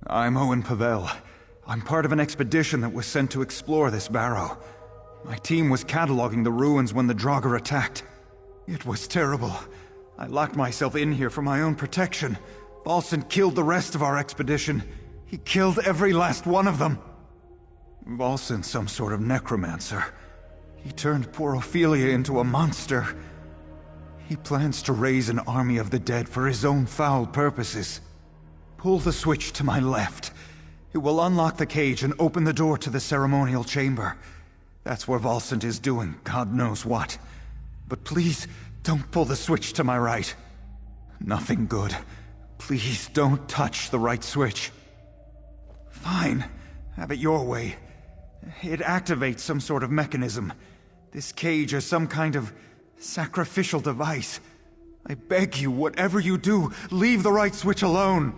I'm Owen Pavel. I'm part of an expedition that was sent to explore this barrow. My team was cataloging the ruins when the Draugr attacked. It was terrible. I locked myself in here for my own protection. Volsyn killed the rest of our expedition. He killed every last one of them. Volsyn's some sort of necromancer. He turned poor Ophelia into a monster. He plans to raise an army of the dead for his own foul purposes. Pull the switch to my left. It will unlock the cage and open the door to the ceremonial chamber. That's where Volsyn is doing God knows what. But please, don't pull the switch to my right. Nothing good. Please don't touch the right switch. Fine. Have it your way. It activates some sort of mechanism. This cage is some kind of sacrificial device. I beg you, whatever you do, leave the right switch alone.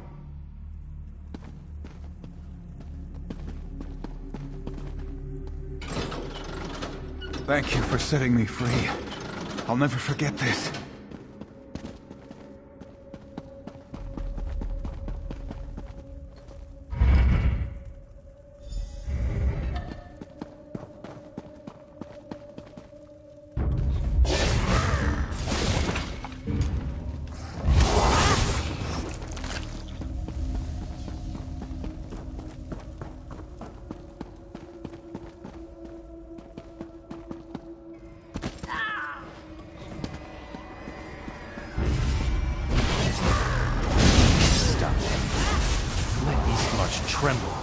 Thank you for setting me free. I'll never forget this. Tremble.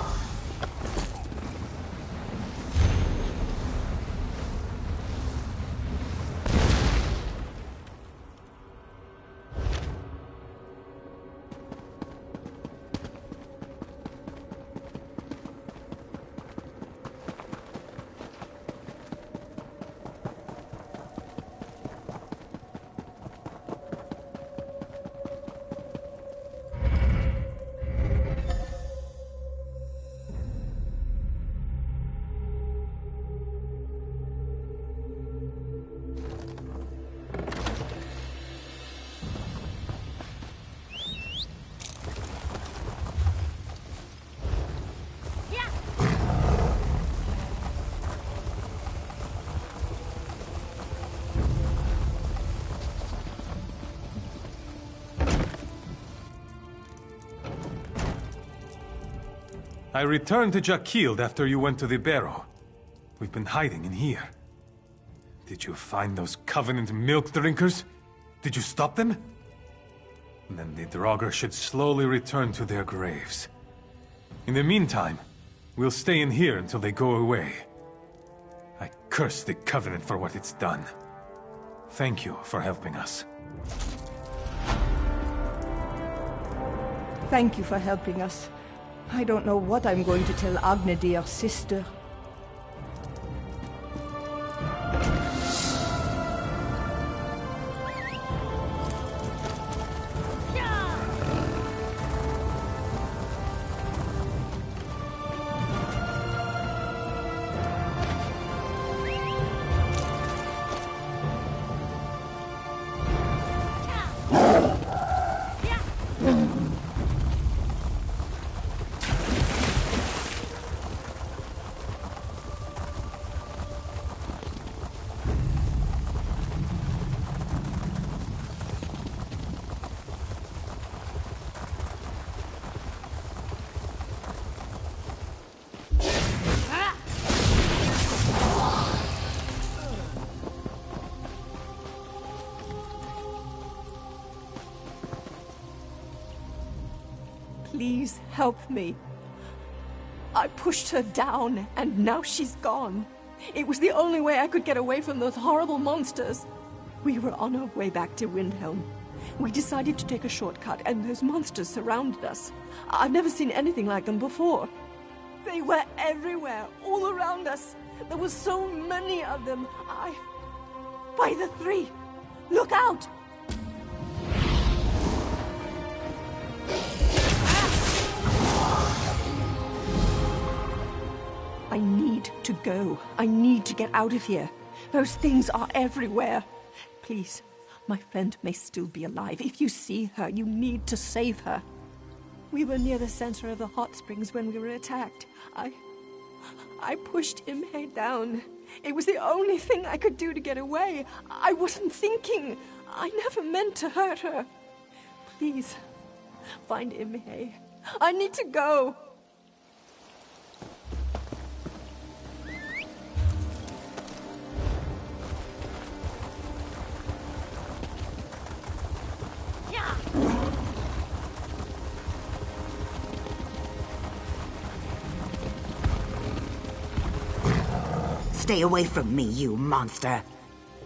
I returned to Jakild after you went to the barrow. We've been hiding in here. Did you find those Covenant milk drinkers? Did you stop them? Then the Draugr should slowly return to their graves. In the meantime, we'll stay in here until they go away. I curse the Covenant for what it's done. Thank you for helping us. Thank you for helping us. I don't know what I'm going to tell Agnedir, sister. Please help me. I pushed her down, and now she's gone. It was the only way I could get away from those horrible monsters. We were on our way back to Windhelm. We decided to take a shortcut, and those monsters surrounded us. I've never seen anything like them before. They were everywhere, all around us. There were so many of them. By the three! Look out! I need to go. I need to get out of here. Those things are everywhere. Please, my friend may still be alive. If you see her, you need to save her. We were near the center of the hot springs when we were attacked. I pushed him head down. It was the only thing I could do to get away. I wasn't thinking. I never meant to hurt her. Please, find Imhe. I need to go. Stay away from me, you monster.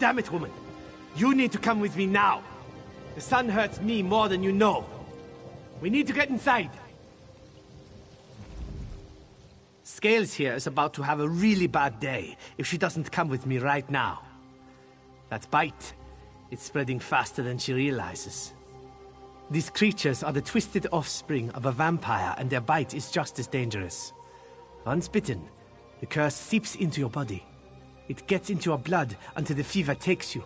Damn it, woman. You need to come with me now. The sun hurts me more than you know. We need to get inside. Scales here is about to have a really bad day if she doesn't come with me right now. That bite, it's spreading faster than she realizes. These creatures are the twisted offspring of a vampire, and their bite is just as dangerous. Once bitten, the curse seeps into your body. It gets into your blood until the fever takes you.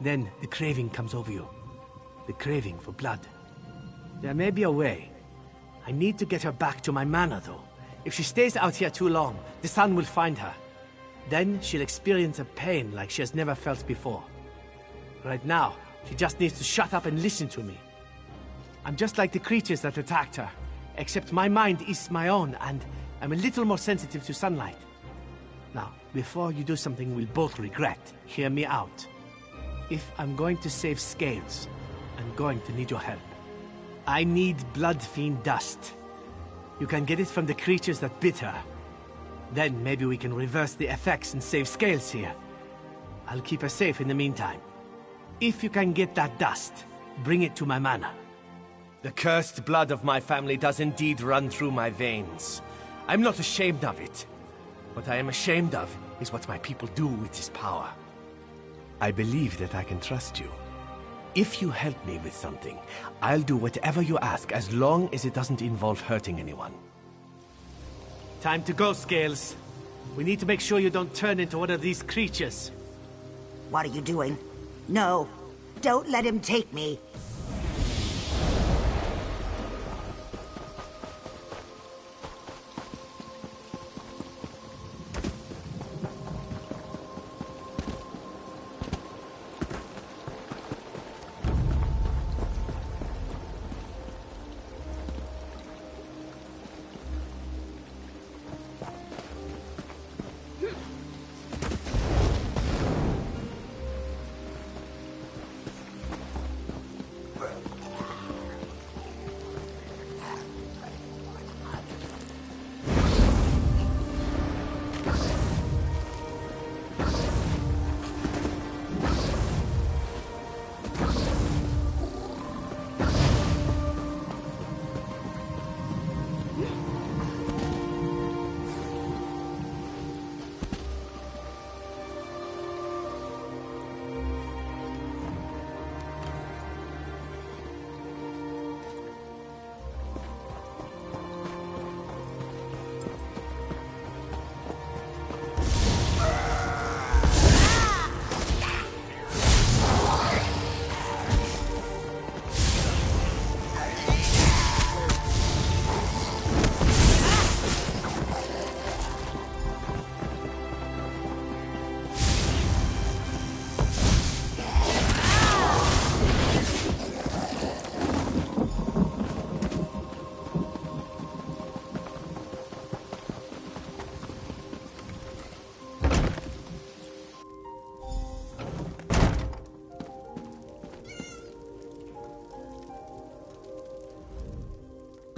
Then the craving comes over you. The craving for blood. There may be a way. I need to get her back to my manor, though. If she stays out here too long, the sun will find her. Then she'll experience a pain like she has never felt before. Right now, she just needs to shut up and listen to me. I'm just like the creatures that attacked her, except my mind is my own, and I'm a little more sensitive to sunlight. Now, before you do something we'll both regret, hear me out. If I'm going to save Scales, I'm going to need your help. I need blood fiend dust. You can get it from the creatures that bit her. Then maybe we can reverse the effects and save Scales here. I'll keep her safe in the meantime. If you can get that dust, bring it to my manor. The cursed blood of my family does indeed run through my veins. I'm not ashamed of it. What I am ashamed of is what my people do with this power. I believe that I can trust you. If you help me with something, I'll do whatever you ask as long as it doesn't involve hurting anyone. Time to go, Scales. We need to make sure you don't turn into one of these creatures. What are you doing? No, don't let him take me.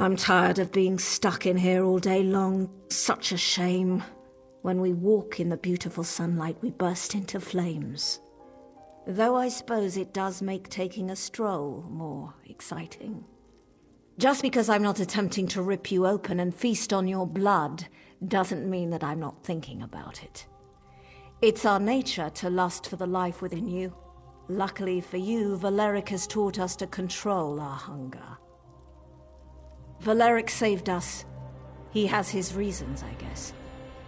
I'm tired of being stuck in here all day long. Such a shame. When we walk in the beautiful sunlight, we burst into flames. Though I suppose it does make taking a stroll more exciting. Just because I'm not attempting to rip you open and feast on your blood doesn't mean that I'm not thinking about it. It's our nature to lust for the life within you. Luckily for you, Valeric has taught us to control our hunger. Valeric saved us. He has his reasons, I guess.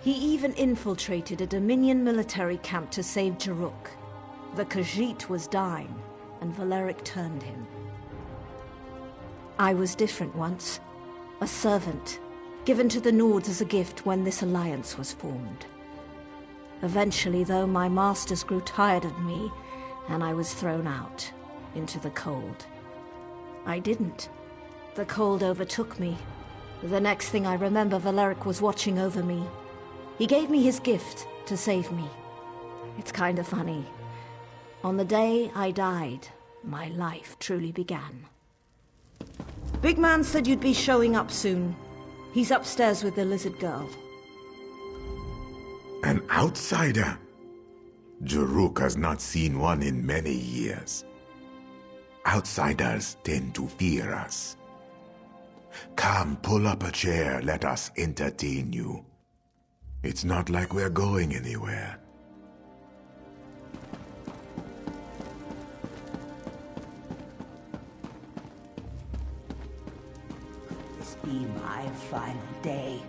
He even infiltrated a Dominion military camp to save Jaruk. The Khajiit was dying, and Valeric turned him. I was different once. A servant, given to the Nords as a gift when this alliance was formed. Eventually, though, my masters grew tired of me, and I was thrown out into the cold. I didn't. The cold overtook me. The next thing I remember, Valeric was watching over me. He gave me his gift to save me. It's kind of funny. On the day I died, my life truly began. Big Man said you'd be showing up soon. He's upstairs with the lizard girl. An outsider? Jaruk has not seen one in many years. Outsiders tend to fear us. Come, pull up a chair, let us entertain you. It's not like we're going anywhere. This be my final day.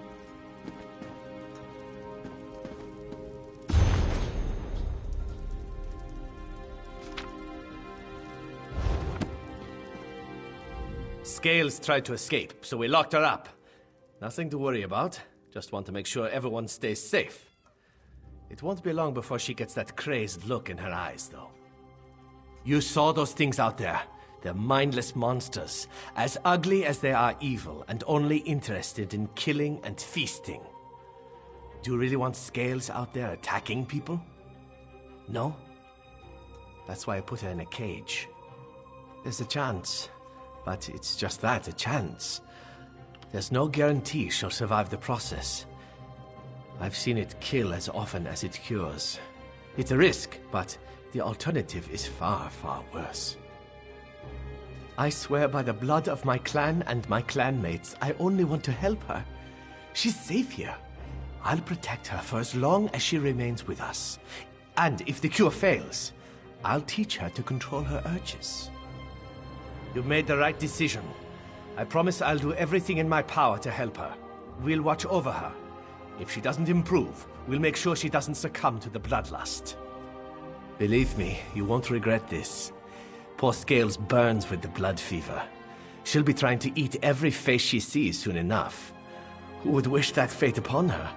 Scales tried to escape, so we locked her up. Nothing to worry about. Just want to make sure everyone stays safe. It won't be long before she gets that crazed look in her eyes, though. You saw those things out there. They're mindless monsters, as ugly as they are evil, and only interested in killing and feasting. Do you really want Scales out there attacking people? No? That's why I put her in a cage. There's a chance. But it's just that, a chance. There's no guarantee she'll survive the process. I've seen it kill as often as it cures. It's a risk, but the alternative is far, far worse. I swear by the blood of my clan and my clanmates, I only want to help her. She's safe here. I'll protect her for as long as she remains with us. And if the cure fails, I'll teach her to control her urges. You've made the right decision. I promise I'll do everything in my power to help her. We'll watch over her. If she doesn't improve, we'll make sure she doesn't succumb to the bloodlust. Believe me, you won't regret this. Poor Scales burns with the blood fever. She'll be trying to eat every face she sees soon enough. Who would wish that fate upon her?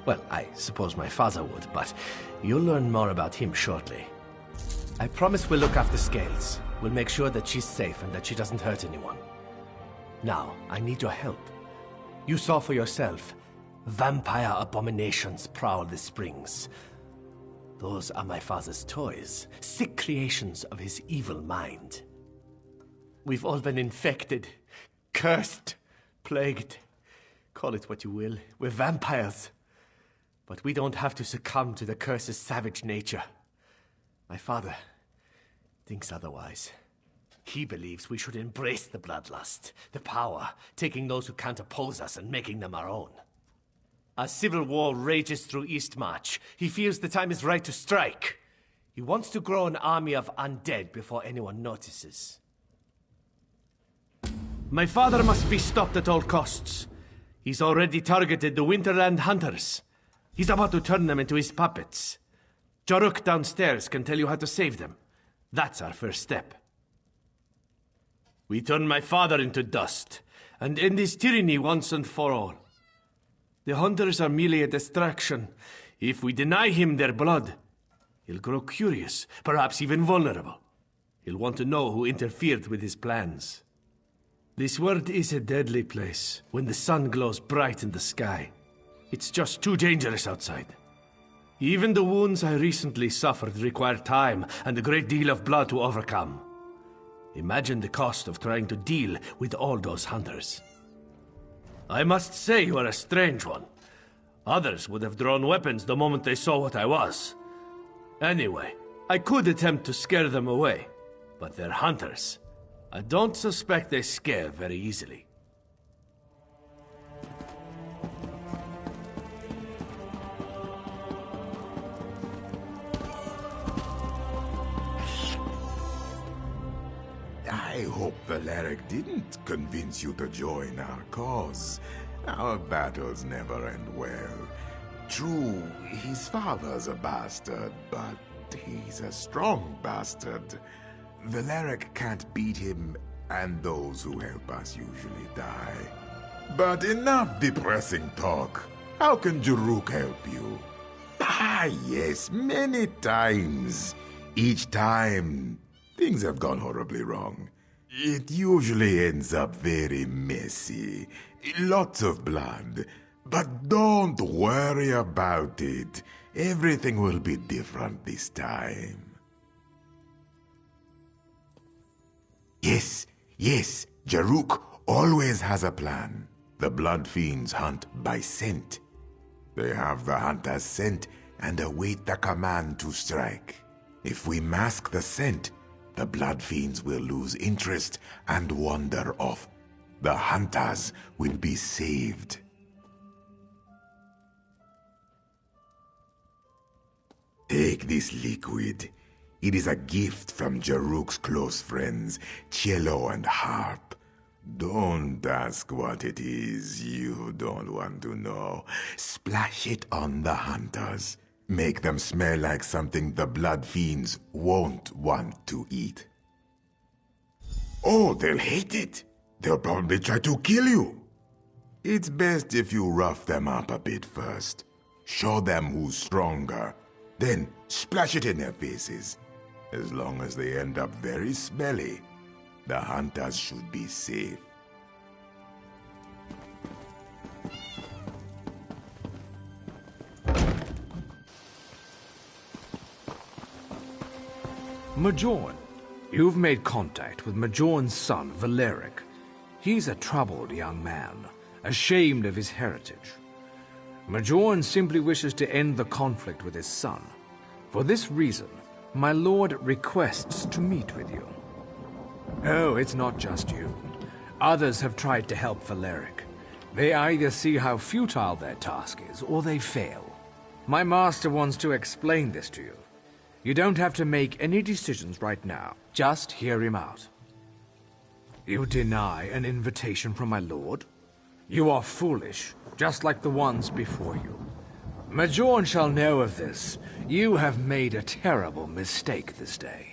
Well, I suppose my father would, but you'll learn more about him shortly. I promise we'll look after Scales. We'll make sure that she's safe and that she doesn't hurt anyone. Now, I need your help. You saw for yourself. Vampire abominations prowl the springs. Those are my father's toys, sick creations of his evil mind. We've all been infected, cursed, plagued. Call it what you will. We're vampires. But we don't have to succumb to the curse's savage nature. My father thinks otherwise. He believes we should embrace the bloodlust, the power, taking those who can't oppose us and making them our own. A civil war rages through Eastmarch. He feels the time is right to strike. He wants to grow an army of undead before anyone notices. My father must be stopped at all costs. He's already targeted the Winterland hunters. He's about to turn them into his puppets. Jaruk downstairs can tell you how to save them. That's our first step. We turn my father into dust, and end his tyranny once and for all. The hunters are merely a distraction. If we deny him their blood, he'll grow curious, perhaps even vulnerable. He'll want to know who interfered with his plans. This world is a deadly place when the sun glows bright in the sky. It's just too dangerous outside. Even the wounds I recently suffered require time and a great deal of blood to overcome. Imagine the cost of trying to deal with all those hunters. I must say you are a strange one. Others would have drawn weapons the moment they saw what I was. Anyway, I could attempt to scare them away, but they're hunters. I don't suspect they scare very easily. I hope Valeric didn't convince you to join our cause. Our battles never end well. True, his father's a bastard, but he's a strong bastard. Valeric can't beat him, and those who help us usually die. But enough depressing talk. How can Jaruk help you? Ah, yes, many times. Each time, things have gone horribly wrong. It usually ends up very messy. Lots of blood. But don't worry about it. Everything will be different this time. Yes, Jaruk always has a plan. The Blood Fiends hunt by scent. They have the hunter's scent and await the command to strike. If we mask the scent, the Blood Fiends will lose interest and wander off. The hunters will be saved. Take this liquid. It is a gift from Jaruk's close friends, Cello and Harp. Don't ask what it is. You don't want to know. Splash it on the hunters. Make them smell like something the Blood Fiends won't want to eat. Oh, they'll hate it. They'll probably try to kill you. It's best if you rough them up a bit first. Show them who's stronger. Then splash it in their faces. As long as they end up very smelly, the hunters should be safe. Majorn, you've made contact with Majorn's son, Valeric. He's a troubled young man, ashamed of his heritage. Majorn simply wishes to end the conflict with his son. For this reason, my lord requests to meet with you. Oh, it's not just you. Others have tried to help Valeric. They either see how futile their task is, or they fail. My master wants to explain this to you. You don't have to make any decisions right now. Just hear him out. You deny an invitation from my lord? You are foolish, just like the ones before you. Majorn shall know of this. You have made a terrible mistake this day.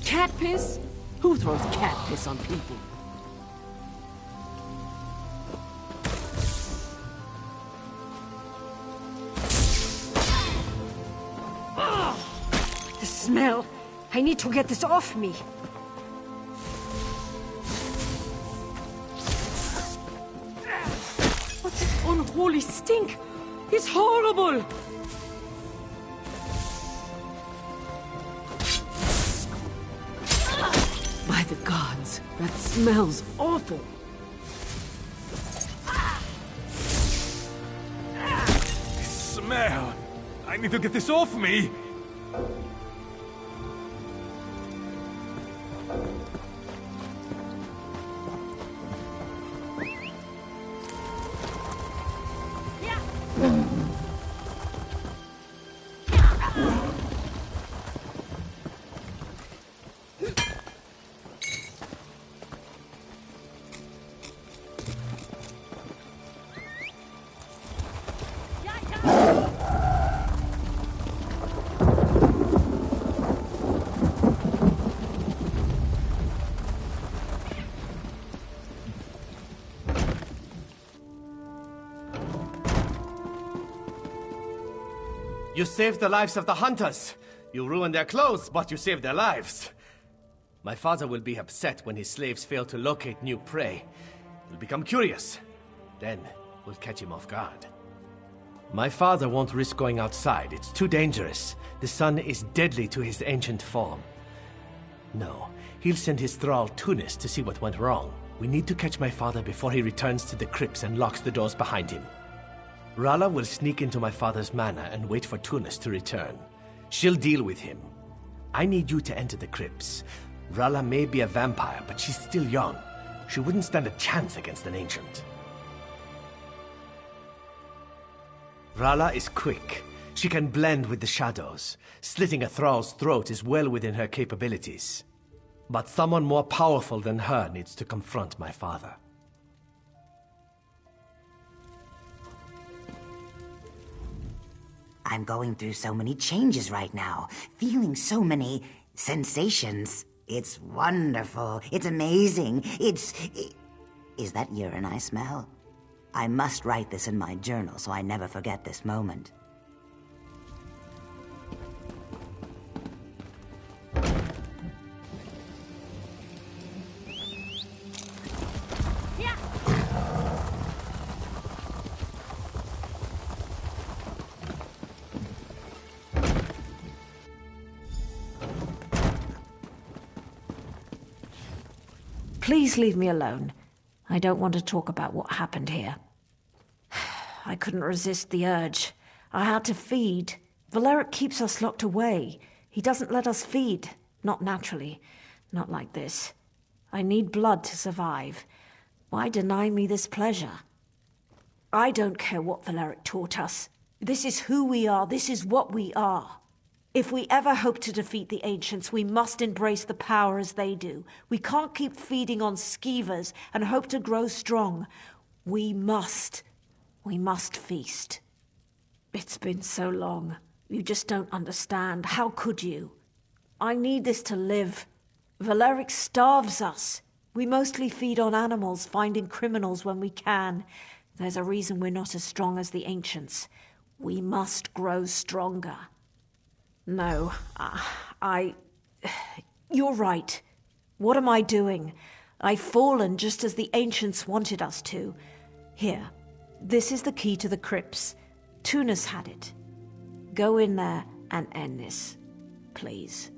Cat piss? Who throws cat piss on people? The smell. I need to get this off me. What's this unholy stink? It's horrible! By the gods, that smells awful. Smell! I need to get this off me! You saved the lives of the hunters. You ruined their clothes, but you saved their lives. My father will be upset when his slaves fail to locate new prey. He'll become curious. Then we'll catch him off guard. My father won't risk going outside. It's too dangerous. The sun is deadly to his ancient form. No, he'll send his thrall Tunis to see what went wrong. We need to catch my father before he returns to the crypts and locks the doors behind him. Rala will sneak into my father's manor and wait for Tunis to return. She'll deal with him. I need you to enter the crypts. Rala may be a vampire, but she's still young. She wouldn't stand a chance against an ancient. Rala is quick. She can blend with the shadows. Slitting a thrall's throat is well within her capabilities. But someone more powerful than her needs to confront my father. I'm going through so many changes right now, feeling so many sensations. It's wonderful. It's amazing. Is that urine I smell? I must write this in my journal so I never forget this moment. Please leave me alone. I don't want to talk about what happened here. I couldn't resist the urge. I had to feed. Valeric keeps us locked away. He doesn't let us feed. Not naturally. Not like this. I need blood to survive. Why deny me this pleasure? I don't care what Valeric taught us. This is who we are. This is what we are. If we ever hope to defeat the Ancients, we must embrace the power as they do. We can't keep feeding on skeevers and hope to grow strong. We must feast. It's been so long. You just don't understand. How could you? I need this to live. Valeric starves us. We mostly feed on animals, finding criminals when we can. There's a reason we're not as strong as the Ancients. We must grow stronger. No, You're right. What am I doing? I've fallen just as the Ancients wanted us to. Here, this is the key to the crypts. Tunas had it. Go in there and end this, please.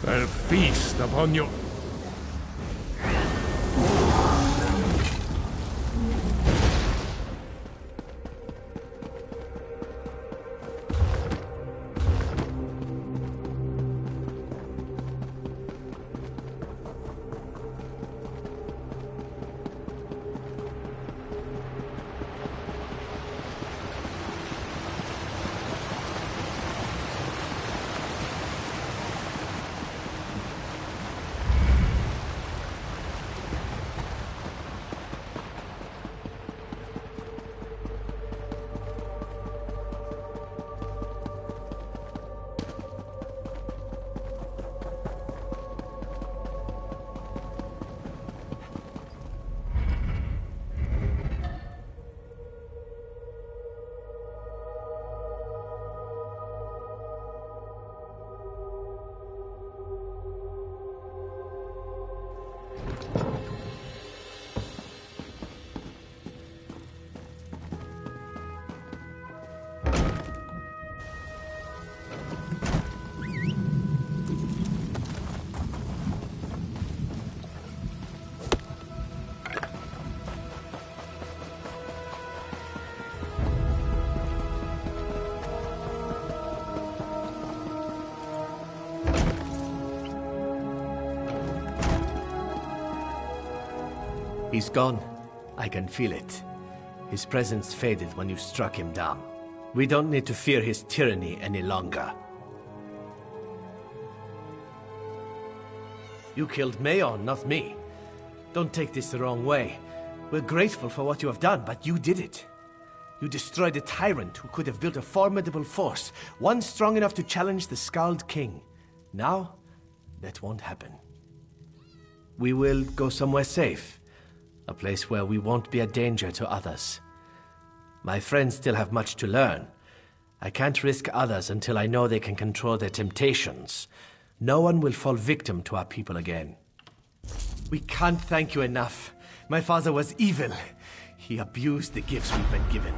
I'll feast upon your... He's gone. I can feel it. His presence faded when you struck him down. We don't need to fear his tyranny any longer. You killed Mayon, not me. Don't take this the wrong way. We're grateful for what you have done, but you did it. You destroyed a tyrant who could have built a formidable force, one strong enough to challenge the Skald King. Now, that won't happen. We will go somewhere safe, a place where we won't be a danger to others. My friends still have much to learn. I can't risk others until I know they can control their temptations. No one will fall victim to our people again. We can't thank you enough. My father was evil. He abused the gifts we've been given.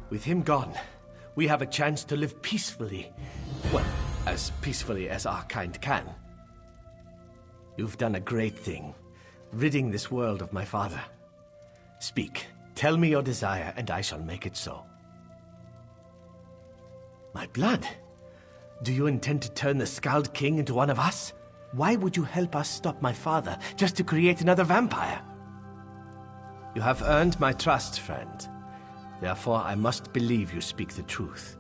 With him gone, we have a chance to live peacefully. Well, as peacefully as our kind can. You've done a great thing, ridding this world of my father. Speak, tell me your desire, and I shall make it so. My blood? Do you intend to turn the Skald King into one of us? Why would you help us stop my father, just to create another vampire? You have earned my trust, friend. Therefore, I must believe you speak the truth.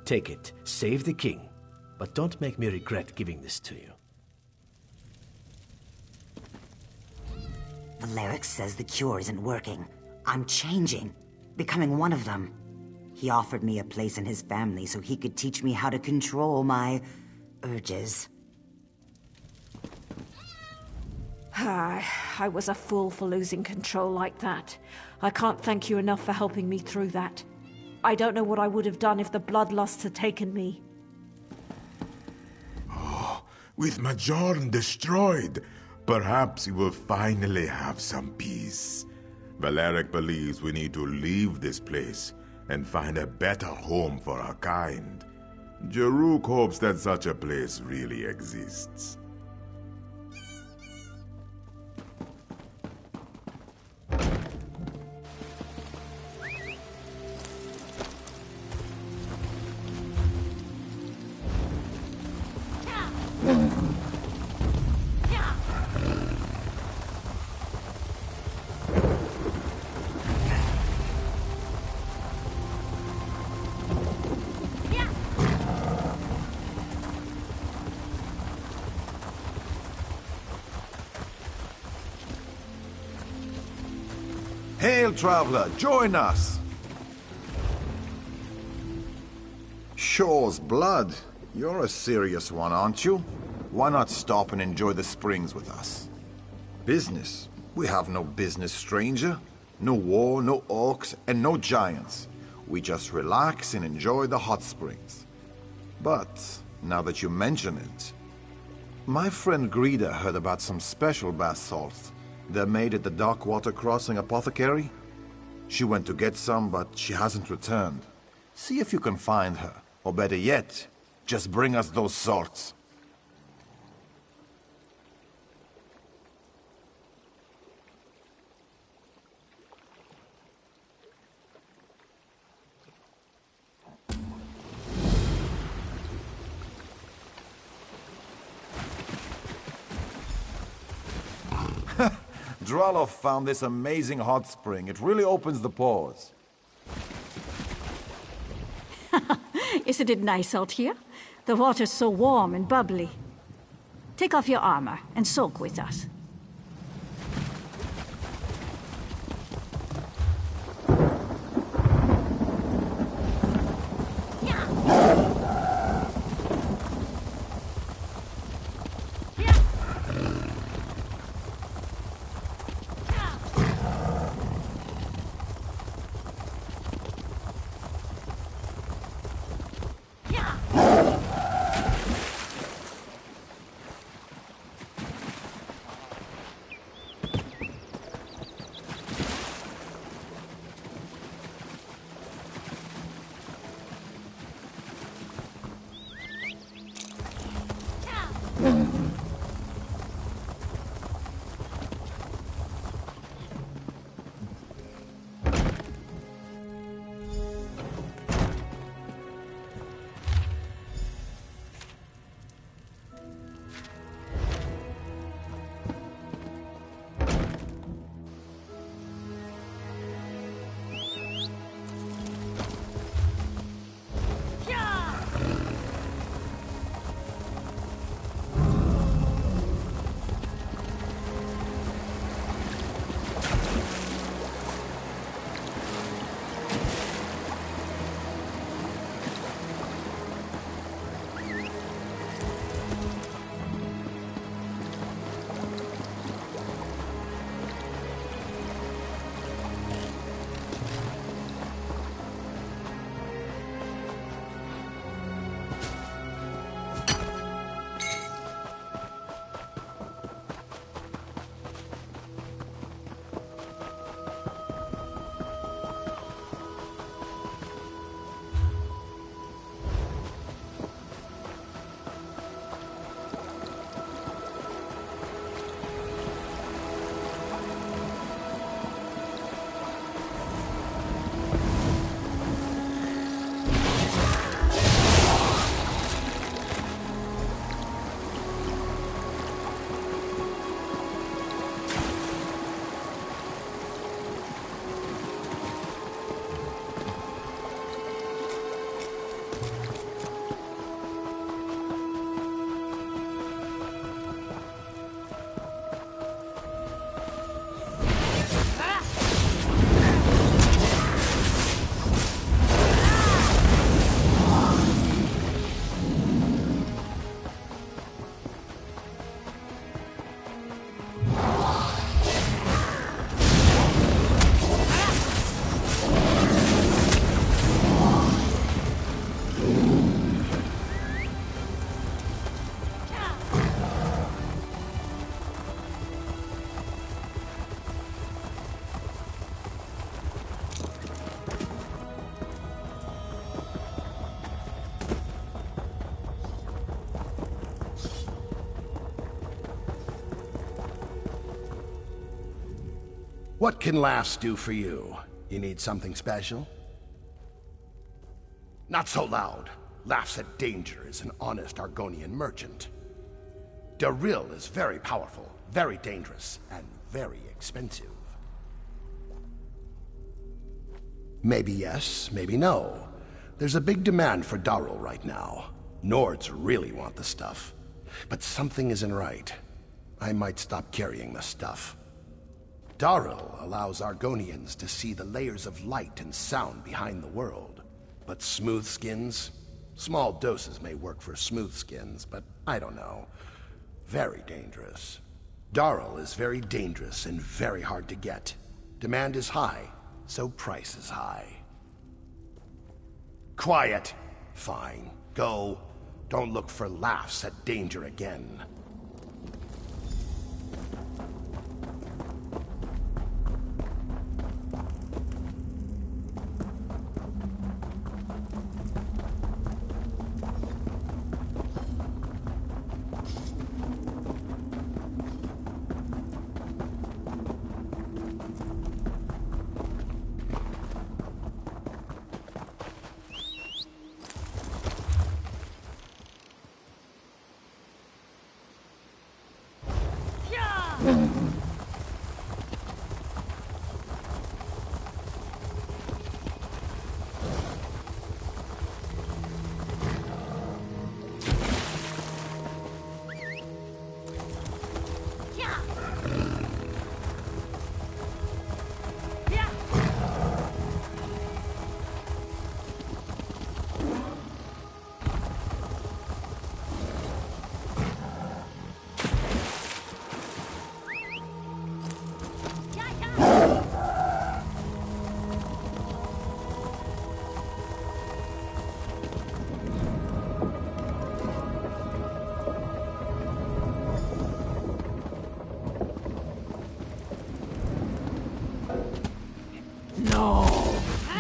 Take it, save the king, but don't make me regret giving this to you. Valeric says the cure isn't working. I'm changing, becoming one of them. He offered me a place in his family so he could teach me how to control my urges. I was a fool for losing control like that. I can't thank you enough for helping me through that. I don't know what I would have done if the bloodlust had taken me. With Majorn destroyed, perhaps we will finally have some peace. Valeric believes we need to leave this place and find a better home for our kind. Jaruk hopes that such a place really exists. Hail, traveler, join us! Shaw's blood. You're a serious one, aren't you? Why not stop and enjoy the springs with us? Business? We have no business, stranger. No war, no orcs, and no giants. We just relax and enjoy the hot springs. But, now that you mention it, my friend Grida heard about some special bath salts they're made at the Darkwater Crossing Apothecary. She went to get some, but she hasn't returned. See if you can find her. Or better yet, just bring us those salts. Drolov found this amazing hot spring. It really opens the pores. Isn't it nice out here? The water's so warm and bubbly. Take off your armor and soak with us. What can laughs do for you? You need something special? Not so loud. Laughs at Danger is an honest Argonian merchant. Daril is very powerful, very dangerous, and very expensive. Maybe yes, maybe no. There's a big demand for Daril right now. Nords really want the stuff. But something isn't right. I might stop carrying the stuff. Daril allows Argonians to see the layers of light and sound behind the world. But smooth skins? Small doses may work for smooth skins, but I don't know. Very dangerous. Daril is very dangerous and very hard to get. Demand is high, so price is high. Quiet! Fine. Go. Don't look for laughs at Danger again.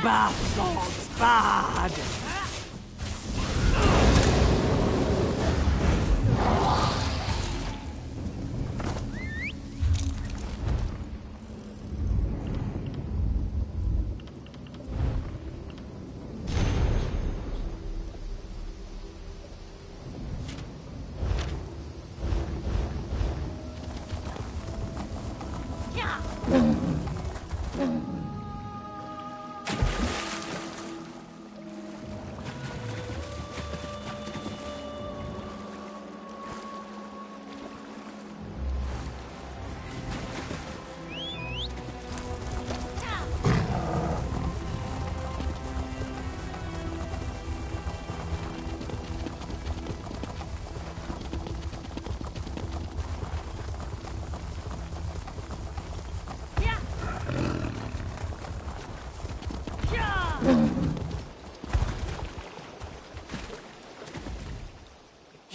Bath salt's bad!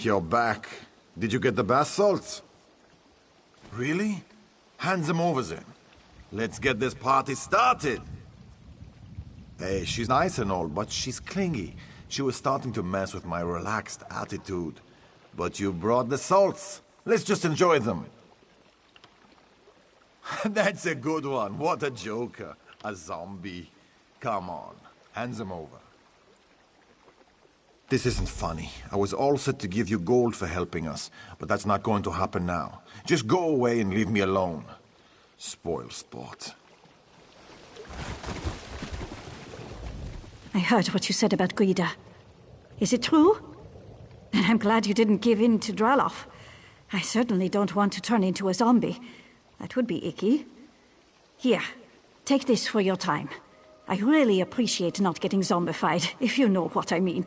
You're back. Did you get the bath salts? Really? Hand them over then. Let's get this party started. Hey, she's nice and all, but she's clingy. She was starting to mess with my relaxed attitude. But you brought the salts. Let's just enjoy them. That's a good one. What a joker. A zombie. Come on. Hand them over. This isn't funny. I was all set to give you gold for helping us, but that's not going to happen now. Just go away and leave me alone. Spoil sport. I heard what you said about Guida. Is it true? And I'm glad you didn't give in to Draloff. I certainly don't want to turn into a zombie. That would be icky. Here, take this for your time. I really appreciate not getting zombified, if you know what I mean.